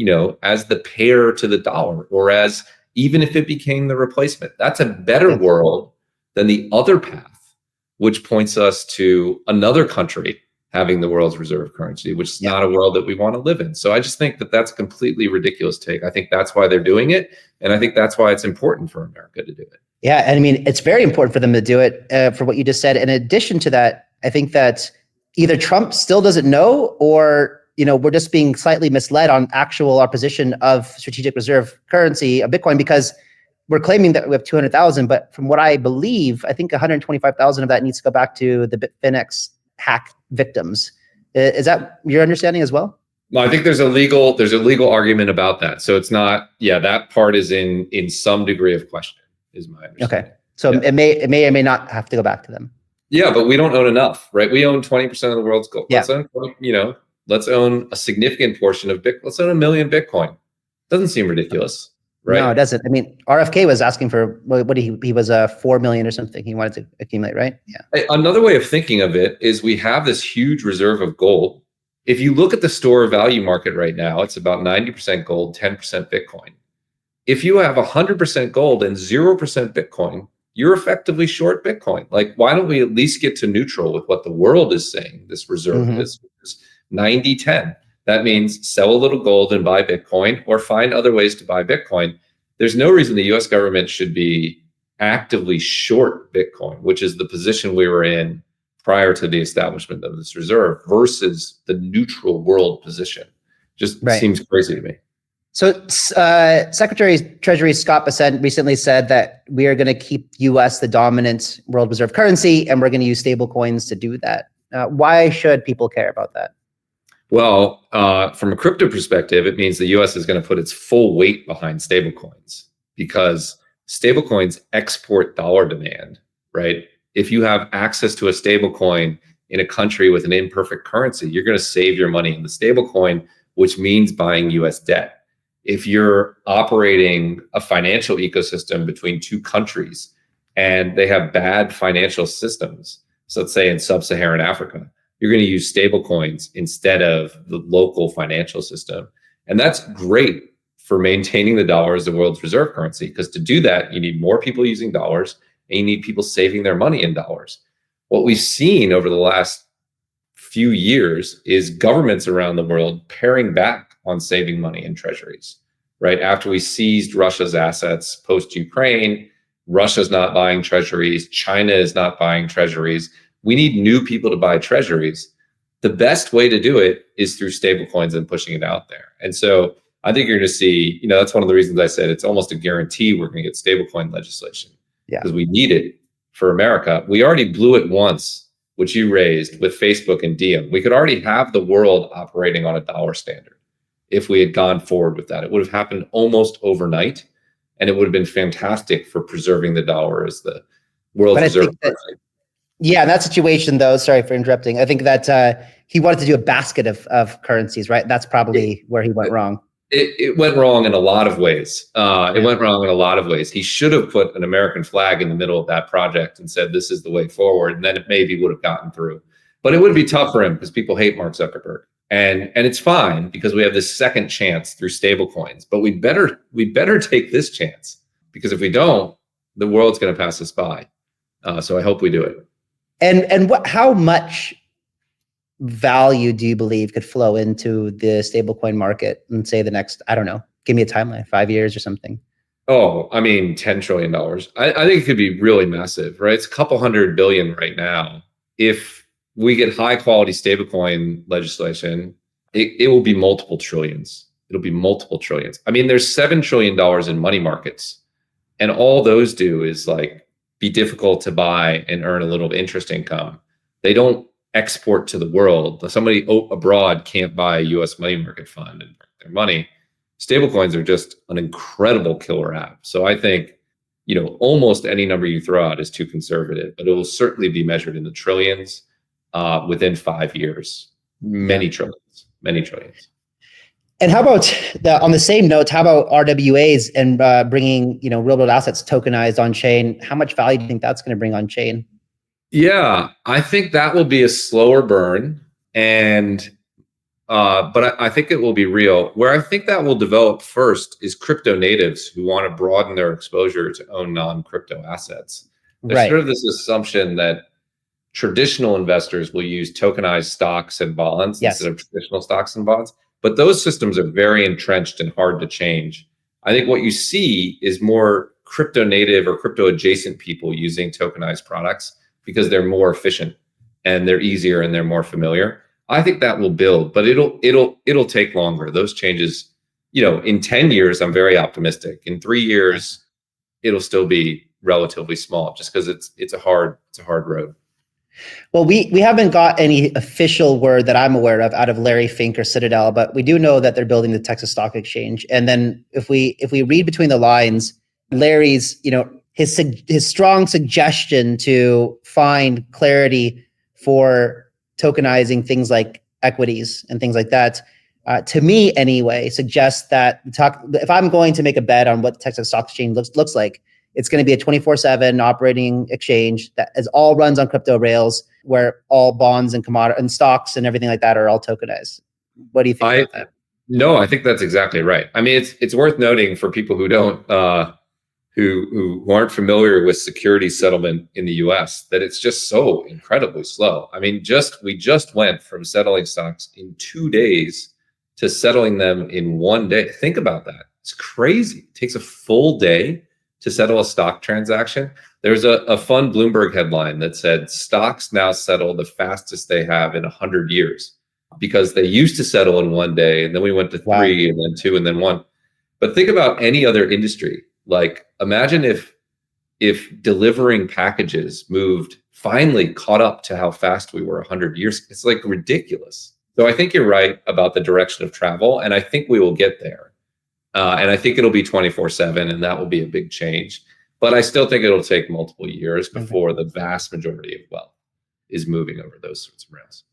pair to the dollar, or as even if it became the replacement. That's a better world than the other path, which points us to another country having the world's reserve currency, which is not a world that we want to live in. So I just think that that's a completely ridiculous take. I think that's why they're doing it. And I think that's why it's important for America to do it. Yeah. And I mean, it's very important for them to do it for what you just said. In addition to that, I think that either Trump still doesn't know, or we're just being slightly misled on our position of strategic reserve currency of Bitcoin, because we're claiming that we have 200,000, but from what I believe, I think 125,000 of that needs to go back to the Bitfinex hack victims. Is that your understanding as well? Well, I think there's a legal argument about that. So it's not, that part is in some degree of question, is my understanding. Okay. So it may or may not have to go back to them. Yeah, but we don't own enough, right? We own 20% of the world's gold. Yeah. Let's own a significant portion of Bitcoin. Let's own 1 million Bitcoin. Doesn't seem ridiculous, right? No, it doesn't. I mean, RFK was asking for, he was 4 million or something he wanted to accumulate, right? Yeah. Another way of thinking of it is we have this huge reserve of gold. If you look at the store value market right now, it's about 90% gold, 10% Bitcoin. If you have 100% gold and 0% Bitcoin, you're effectively short Bitcoin. Like, why don't we at least get to neutral with what the world is saying this reserve is 90-10. That means sell a little gold and buy Bitcoin, or find other ways to buy Bitcoin. There's no reason the US government should be actively short Bitcoin, which is the position we were in prior to the establishment of this reserve, versus the neutral world position. Just seems crazy to me. So Secretary of Treasury Scott Bessent recently said that we are going to keep US the dominant world reserve currency, and we're going to use stable coins to do that. Why should people care about that? Well, from a crypto perspective, it means the US is going to put its full weight behind stablecoins, because stablecoins export dollar demand, right? If you have access to a stablecoin in a country with an imperfect currency, you're going to save your money in the stablecoin, which means buying US debt. If you're operating a financial ecosystem between two countries and they have bad financial systems, so let's say in sub-Saharan Africa, you're going to use stablecoins instead of the local financial system. And that's great for maintaining the dollar as the world's reserve currency, because to do that, you need more people using dollars and you need people saving their money in dollars. What we've seen over the last few years is governments around the world paring back on saving money in treasuries, right? After we seized Russia's assets post-Ukraine, Russia's not buying treasuries, China is not buying treasuries. We need new people to buy treasuries. The best way to do it is through stablecoins and pushing it out there. And so I think you're going to see, that's one of the reasons I said it's almost a guarantee we're going to get stablecoin legislation, because we need it for America. We already blew it once, which you raised with Facebook and Diem. We could already have the world operating on a dollar standard if we had gone forward with that. It would have happened almost overnight, and it would have been fantastic for preserving the dollar as the world's reserve currency. Yeah, in that situation, though, sorry for interrupting, I think that he wanted to do a basket of currencies, right? That's probably where he went wrong. It went wrong in a lot of ways. It went wrong in a lot of ways. He should have put an American flag in the middle of that project and said, this is the way forward. And then it maybe would have gotten through. But it would be tough for him because people hate Mark Zuckerberg. And it's fine because we have this second chance through stablecoins. But we better take this chance, because if we don't, the world's going to pass us by. So I hope we do it. And how much value do you believe could flow into the stablecoin market in, say, the next, I don't know, give me a timeline, 5 years or something? Oh, I mean, $10 trillion. I think it could be really massive, right? It's a couple $100 billion right now. If we get high quality stablecoin legislation, it will be multiple trillions. It'll be multiple trillions. I mean, there's $7 trillion in money markets, and all those do is like be difficult to buy and earn a little interest income. They don't export to the world. Somebody abroad can't buy a US money market fund and bring their money. Stablecoins are just an incredible killer app. So I think, almost any number you throw out is too conservative, but it will certainly be measured in the trillions within 5 years. Many trillions. And how about on the same note, how about RWAs and bringing, real world assets tokenized on chain? How much value do you think that's going to bring on chain? Yeah, I think that will be a slower burn, but I think it will be real. Where I think that will develop first is crypto natives who want to broaden their exposure to own non-crypto assets. There's sort of this assumption that traditional investors will use tokenized stocks and bonds instead of traditional stocks and bonds, but those systems are very entrenched and hard to change. I think what you see is more crypto native or crypto adjacent people using tokenized products, because they're more efficient and they're easier and they're more familiar. I think that will build, but it'll take longer. Those changes, in 10 years, I'm very optimistic. In 3 years, it'll still be relatively small, just because it's a hard road. Well, we haven't got any official word that I'm aware of out of Larry Fink or Citadel, but we do know that they're building the Texas Stock Exchange. And then if we read between the lines, Larry's, his strong suggestion to find clarity for tokenizing things like equities and things like that, to me anyway, suggests that if I'm going to make a bet on what the Texas Stock Exchange looks like, it's going to be a 24/7 operating exchange that all runs on crypto rails, where all bonds and commodity and stocks and everything like that are all tokenized. What do you think about that? No, I think that's exactly right. I mean, it's worth noting for people who don't who aren't familiar with securities settlement in the US that it's just so incredibly slow. I mean, we just went from settling stocks in 2 days to settling them in 1 day. Think about that. It's crazy. It takes a full day to settle a stock transaction. There's a fun Bloomberg headline that said stocks now settle the fastest they have in 100 years, because they used to settle in 1 day, and then we went to 3 and then 2 and then 1. But think about any other industry. Like, imagine if delivering packages finally caught up to how fast we were 100 years. It's like ridiculous. So I think you're right about the direction of travel, and I think we will get there. And I think it'll be 24/7, and that will be a big change. But I still think it'll take multiple years before the vast majority of wealth is moving over those sorts of rails.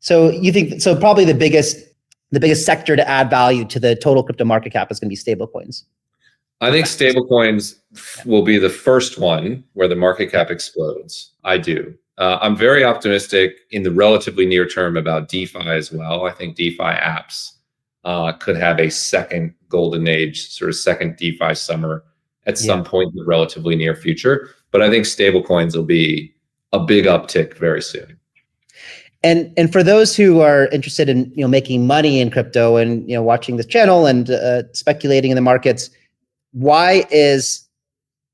So you think probably the biggest sector to add value to the total crypto market cap is going to be stablecoins. I think stablecoins will be the first one where the market cap explodes. I do. I'm very optimistic in the relatively near term about DeFi as well. I think DeFi apps could have a second golden age, sort of second DeFi summer at some point in the relatively near future. But I think stablecoins will be a big uptick very soon. And for those who are interested in making money in crypto and watching this channel and speculating in the markets, why is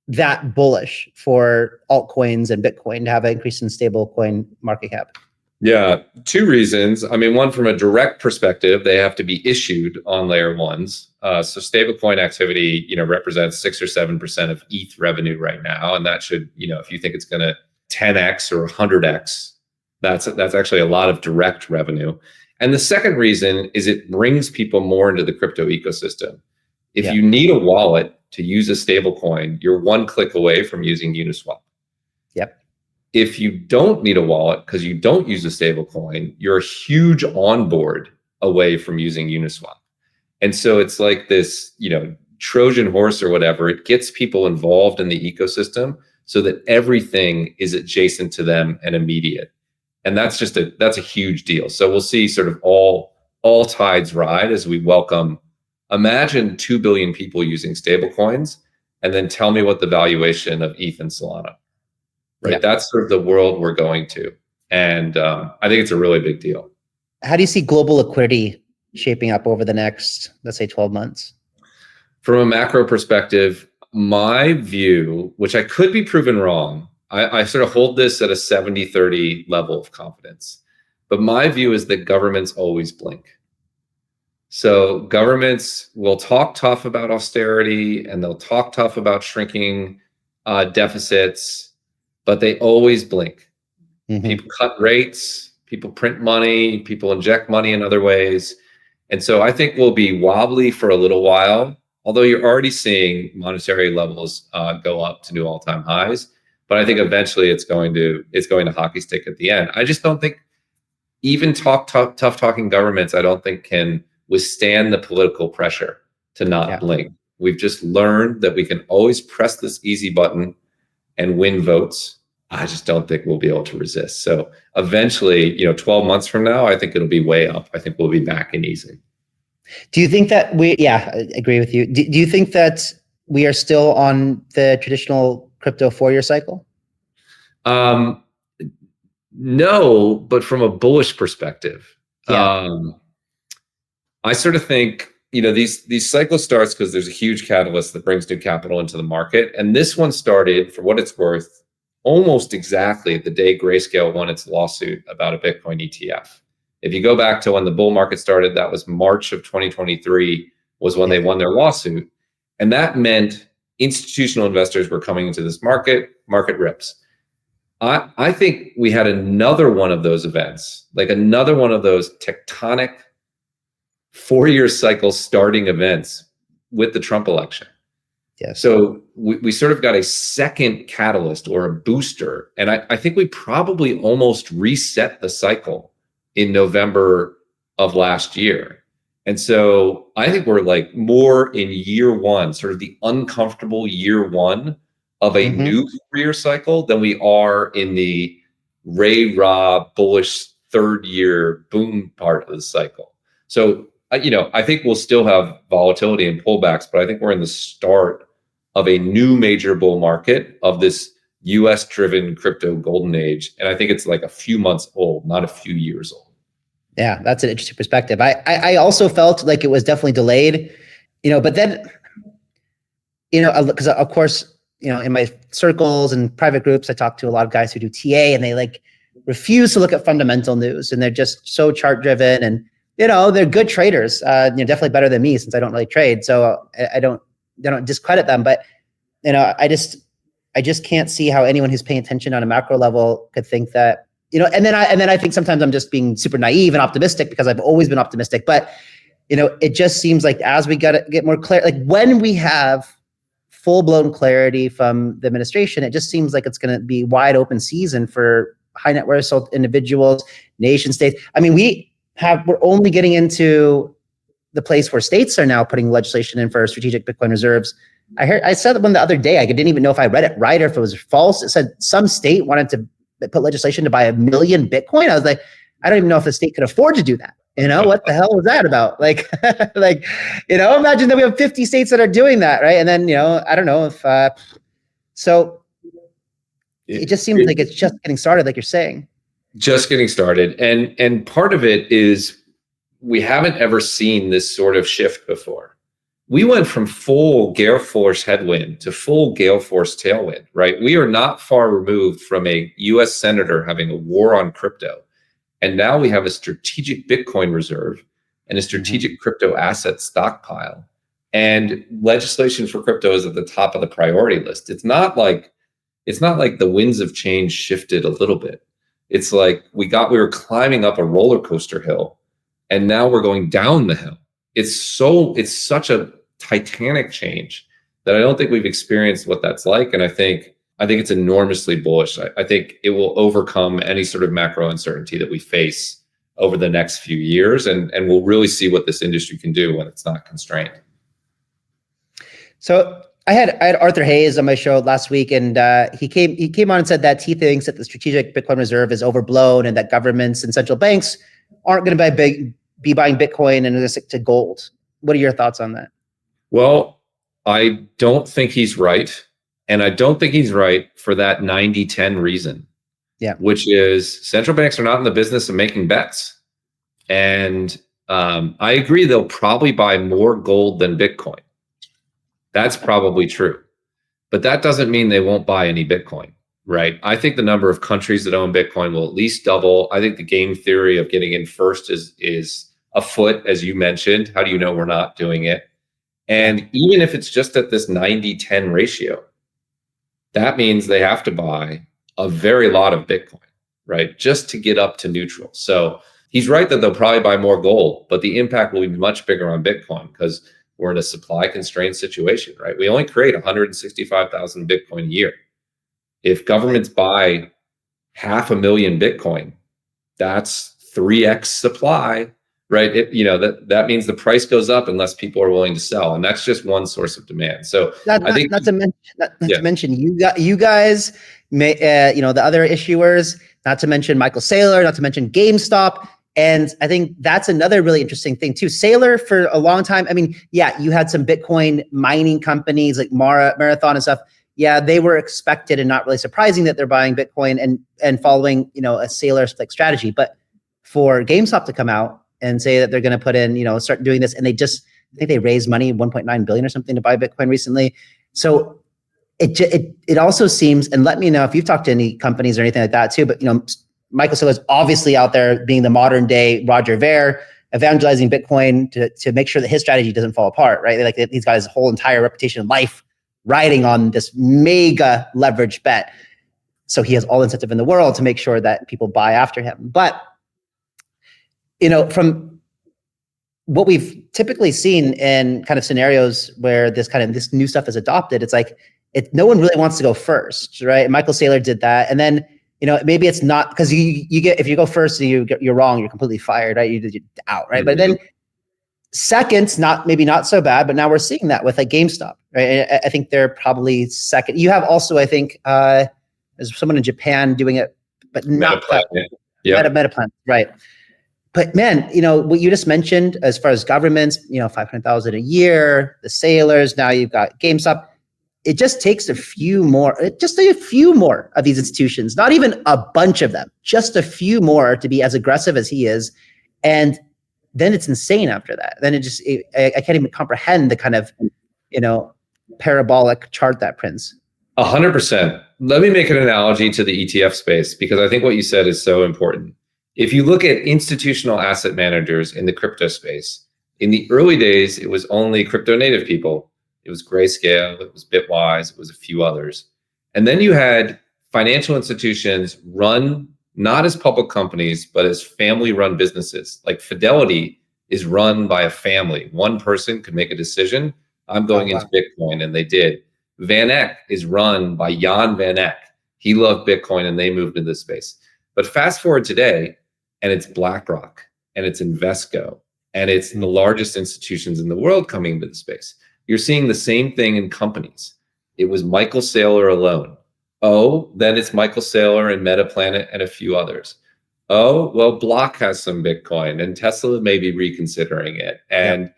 that bullish for altcoins and Bitcoin to have an increase in stablecoin market cap? Yeah, 2 reasons. I mean, one, from a direct perspective, they have to be issued on layer ones. So stablecoin activity, represents 6 or 7% of ETH revenue right now, and that should, if you think it's going to 10x or 100x, that's actually a lot of direct revenue. And the second reason is it brings people more into the crypto ecosystem. If you need a wallet to use a stablecoin, you're 1 click away from using Uniswap. Yep. If you don't need a wallet because you don't use a stablecoin, you're a huge onboard away from using Uniswap. And so it's like this, Trojan Horse or whatever. It gets people involved in the ecosystem so that everything is adjacent to them and immediate. And that's a huge deal. So we'll see sort of all tides ride as we welcome. Imagine 2 billion people using stablecoins, and then tell me what the valuation of ETH and Solana. Right, that's sort of the world we're going to, and I think it's a really big deal. How do you see global liquidity shaping up over the next, let's say, 12 months? From a macro perspective, my view, which I could be proven wrong, I sort of hold this at a 70-30 level of confidence. But my view is that governments always blink. So governments will talk tough about austerity, and they'll talk tough about shrinking deficits, but they always blink. Mm-hmm. People cut rates, people print money, people inject money in other ways. And so I think we'll be wobbly for a little while, although you're already seeing monetary levels go up to new all-time highs. But I think eventually it's going to hockey stick at the end. I just don't think even tough talking governments, I don't think can withstand the political pressure to not blink. We've just learned that we can always press this easy button and win votes. I just don't think we'll be able to resist. So eventually, 12 months from now, I think it'll be way up. I think we'll be back in easy. Do you think that I agree with you. Do you think that we are still on the traditional crypto 4-year cycle? No, but from a bullish perspective, I sort of think, these cycles starts because there's a huge catalyst that brings new capital into the market. And this one started, for what it's worth, almost exactly the day Grayscale won its lawsuit about a Bitcoin ETF. If you go back to when the bull market started, that was March of 2023 was when they won their lawsuit. And that meant institutional investors were coming into this market rips. I think we had another one of those events, like another one of those tectonic 4-year cycle starting events with the Trump election. Yeah. So we sort of got a second catalyst or a booster. And I think we probably almost reset the cycle in November of last year. And so I think we're like more in year one, sort of the uncomfortable year one of a new 4-year cycle than we are in the rah bullish third year boom part of the cycle. So, I think we'll still have volatility and pullbacks, but I think we're in the start of a new major bull market of this US driven crypto golden age. And I think it's like a few months old, not a few years old. Yeah, that's an interesting perspective. I also felt like it was definitely delayed, but then, because of course, in my circles and private groups, I talk to a lot of guys who do TA, and they like refuse to look at fundamental news, and they're just so chart driven, and they're good traders, definitely better than me since I don't really trade, so I don't discredit them, but I just can't see how anyone who's paying attention on a macro level could think that. And then I think sometimes I'm just being super naive and optimistic because I've always been optimistic. But, it just seems like as we get more clear, like when we have full blown clarity from the administration, it just seems like it's going to be wide open season for high net worth individuals, nation states. I mean, we're only getting into the place where states are now putting legislation in for strategic Bitcoin reserves. I said one the other day, I didn't even know if I read it right or if it was false. It said some state wanted to put legislation to buy 1 million Bitcoin. I was like, I don't even know if the state could afford to do that. What the hell was that about? Like, imagine that we have 50 states that are doing that, right? And then, I don't know if, so it just seems like it's just getting started, like you're saying. Just getting started. And part of it is we haven't ever seen this sort of shift before. We went from full gale force headwind to full gale force tailwind, right? We are not far removed from a US senator having a war on crypto. And now we have a strategic Bitcoin reserve and a strategic crypto asset stockpile. And legislation for crypto is at the top of the priority list. It's not like the winds of change shifted a little bit. It's like we were climbing up a roller coaster hill and now we're going down the hill. It's such a titanic change that I don't think we've experienced what that's like. And I think it's enormously bullish. I think it will overcome any sort of macro uncertainty that we face over the next few years. And we'll really see what this industry can do when it's not constrained. So I had Arthur Hayes on my show last week, and he came on and said that he thinks that the strategic Bitcoin reserve is overblown and that governments and central banks aren't going to be buying Bitcoin and stick to gold. What are your thoughts on that? Well, I don't think he's right. And I don't think he's right for that 90-10 reason. Yeah. Which is central banks are not in the business of making bets. And I agree they'll probably buy more gold than Bitcoin. That's probably true. But that doesn't mean they won't buy any Bitcoin, right? I think the number of countries that own Bitcoin will at least double. I think the game theory of getting in first is afoot, as you mentioned. How do you know we're not doing it? And even if it's just at this 90-10 ratio, that means they have to buy a very lot of Bitcoin, right? Just to get up to neutral. So he's right that they'll probably buy more gold, but the impact will be much bigger on Bitcoin because we're in a supply constrained situation, right? We only create 165,000 Bitcoin a year. If governments buy 500,000 Bitcoin, that's 3x supply, right? That means the price goes up unless people are willing to sell, and that's just one source of demand. So I think not to mention you guys, the other issuers, not to mention Michael Saylor, not to mention GameStop, and I think that's another really interesting thing too. Saylor for a long time. I mean, you had some Bitcoin mining companies like Marathon and stuff. Yeah, they were expected and not really surprising that they're buying Bitcoin and following a Saylor like strategy, but for GameStop to come out and say that they're going to put in, start doing this. And I think they raised money, 1.9 billion or something to buy Bitcoin recently. So it also seems, and let me know if you've talked to any companies or anything like that too, but Michael Saylor is obviously out there being the modern day Roger Ver, evangelizing Bitcoin to make sure that his strategy doesn't fall apart, right? Like he's got his whole entire reputation in life riding on this mega leveraged bet. So he has all incentive in the world to make sure that people buy after him. But, from what we've typically seen in kind of scenarios where this new stuff is adopted, it's like, no one really wants to go first, right? Michael Saylor did that. And then, maybe it's not because you get, if you go first and you're wrong, you're completely fired, right? You're out, right? Mm-hmm. But then second's maybe not so bad, but now we're seeing that with like GameStop, right? I think they're probably second. You have also, I think, there's someone in Japan doing it, but not Metaplan, right? But man, what you just mentioned as far as governments, 500,000 a year, the sailors, now you've got GameStop. It just takes a few more of these institutions, not even a bunch of them, just a few more to be as aggressive as he is. And then it's insane after that. Then I can't even comprehend the kind of, parabolic chart that prints. 100%. Let me make an analogy to the ETF space, because I think what you said is so important. If you look at institutional asset managers in the crypto space, in the early days, it was only crypto native people. It was Grayscale, it was Bitwise, it was a few others. And then you had financial institutions run not as public companies, but as family-run businesses. Like Fidelity is run by a family. One person could make a decision, I'm going into Bitcoin, and they did. Van Eck is run by Jan Van Eck. He loved Bitcoin and they moved into this space. But fast forward today, and it's BlackRock, and it's Invesco, and it's the largest institutions in the world coming into the space. You're seeing the same thing in companies. It was Michael Saylor alone. Oh, then it's Michael Saylor and Metaplanet and a few others. Oh, well, Block has some Bitcoin and Tesla may be reconsidering it. And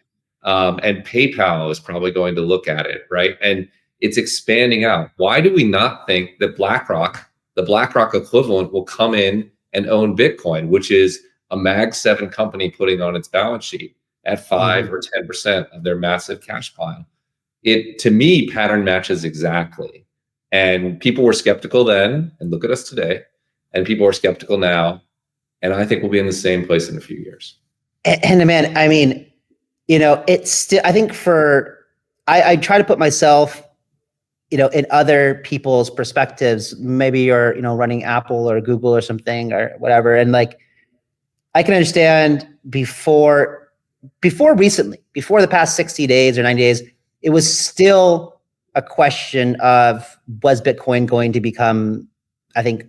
PayPal is probably going to look at it, right? And it's expanding out. Why do we not think that BlackRock, the BlackRock equivalent, will come in and own Bitcoin, which is a Mag 7 company putting on its balance sheet at 5 or 10% of their massive cash pile? It, to me, pattern matches exactly. And people were skeptical then, and look at us today. And people are skeptical now. And I think we'll be in the same place in a few years. And man, I mean, it's still, I think I try to put myself, in other people's perspectives. Maybe you're, running Apple or Google or something or whatever. And like, I can understand before the past 60 days or 90 days, it was still a question of, was Bitcoin going to become, I think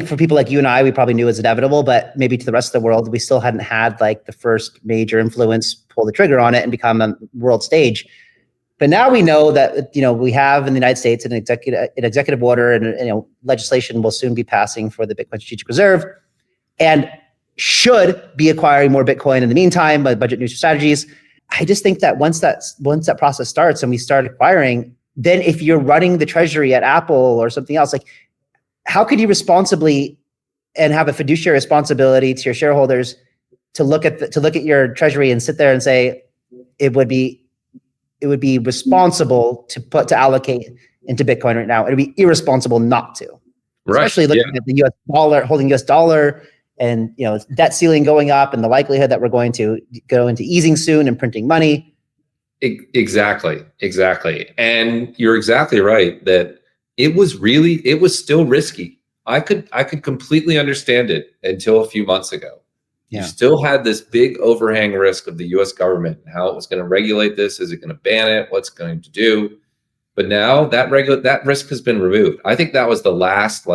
for people like you and I, we probably knew it was inevitable, but maybe to the rest of the world, we still hadn't had like the first major influence pull the trigger on it and become a world stage. But now we know that, we have in the United States an executive order and, legislation will soon be passing for the Bitcoin Strategic Reserve, and should be acquiring more Bitcoin in the meantime by budget neutral strategies. I just think that once that process starts and we start acquiring, then if you're running the treasury at Apple or something else, like how could you responsibly and have a fiduciary responsibility to your shareholders to look at your treasury and sit there and say it would be responsible to allocate into Bitcoin right now? It would be irresponsible not to, especially looking at the U.S. dollar, holding U.S. dollar. And debt ceiling going up, and the likelihood that we're going to go into easing soon and printing money. Exactly. And you're exactly right that it was still risky. I could completely understand it until a few months ago. Yeah. You still had this big overhang risk of the U.S. government and how it was going to regulate this. Is it going to ban it? What's it going to do? But now that risk has been removed. I think that was the last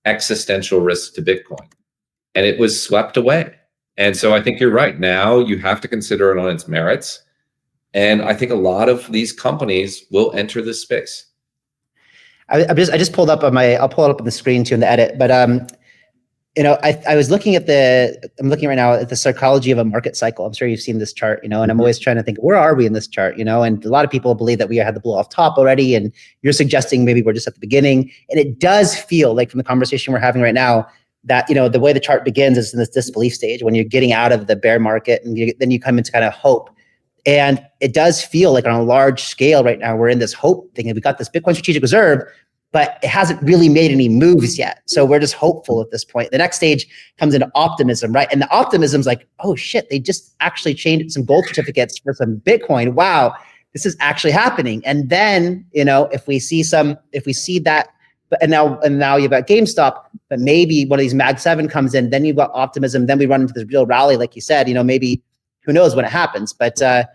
existential risk to Bitcoin. And it was swept away. And so I think you're right. Now you have to consider it on its merits. And I think a lot of these companies will enter this space. I just pulled up I'll pull it up on the screen too in the edit. But I was looking at I'm looking right now at the psychology of a market cycle. I'm sure you've seen this chart, and I'm always trying to think, where are we in this chart? And a lot of people believe that we had the blow off top already. And you're suggesting maybe we're just at the beginning. And it does feel like from the conversation we're having right now, that the way the chart begins is in this disbelief stage when you're getting out of the bear market, and then you come into kind of hope. And it does feel like on a large scale right now we're in this hope thing, and we got this Bitcoin Strategic Reserve, but it hasn't really made any moves yet. So we're just hopeful at this point. The next stage comes into optimism, right? And the optimism's like, oh shit, they just actually changed some gold certificates for some Bitcoin. Wow, this is actually happening. And then, if we see that, and now you've got GameStop, but maybe one of these Mag 7 comes in, then you've got optimism, then we run into this real rally, like you said, maybe who knows when it happens. But I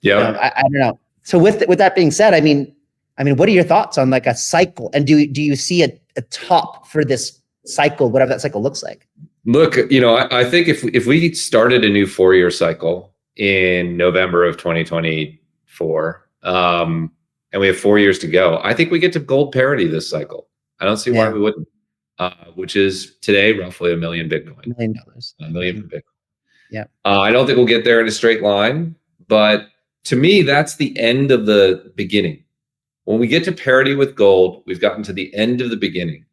don't know. So with that being said, I mean, what are your thoughts on like a cycle? And do you see a top for this cycle, whatever that cycle looks like? Look, I think if we started a new 4-year cycle in November of 2024, and we have 4 years to go, I think we get to gold parity this cycle. I don't see why we wouldn't, which is today roughly $1 million Bitcoin. $1 million. $1 million Bitcoin. Yeah. I don't think we'll get there in a straight line, but to me, that's the end of the beginning. When we get to parity with gold, we've gotten to the end of the beginning.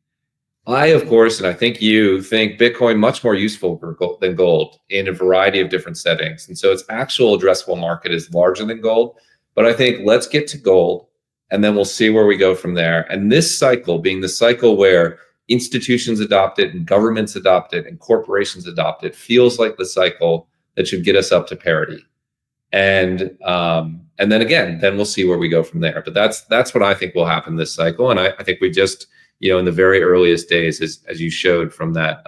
I, of course, and I think you think Bitcoin much more useful than gold in a variety of different settings. And so its actual addressable market is larger than gold. But I think let's get to gold and then we'll see where we go from there. And this cycle being the cycle where institutions adopt it and governments adopt it and corporations adopt it feels like the cycle that should get us up to parity. And then again, then we'll see where we go from there. But that's what I think will happen this cycle. And I think we just, in the very earliest days, as you showed from that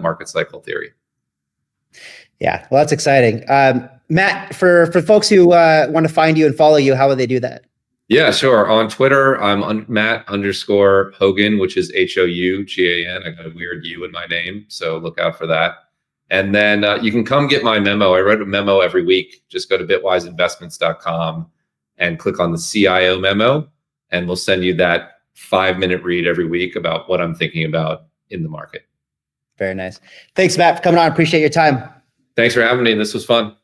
market cycle theory. Yeah, well, that's exciting. Matt, for folks who want to find you and follow you, how would they do that? Yeah, sure. On Twitter, I'm Matt_Hougan, which is Hougan. I got a weird U in my name, so look out for that. And then you can come get my memo. I write a memo every week. Just go to bitwiseinvestments.com and click on the CIO memo, and we'll send you that 5-minute read every week about what I'm thinking about in the market. Very nice. Thanks, Matt, for coming on. Appreciate your time. Thanks for having me. This was fun.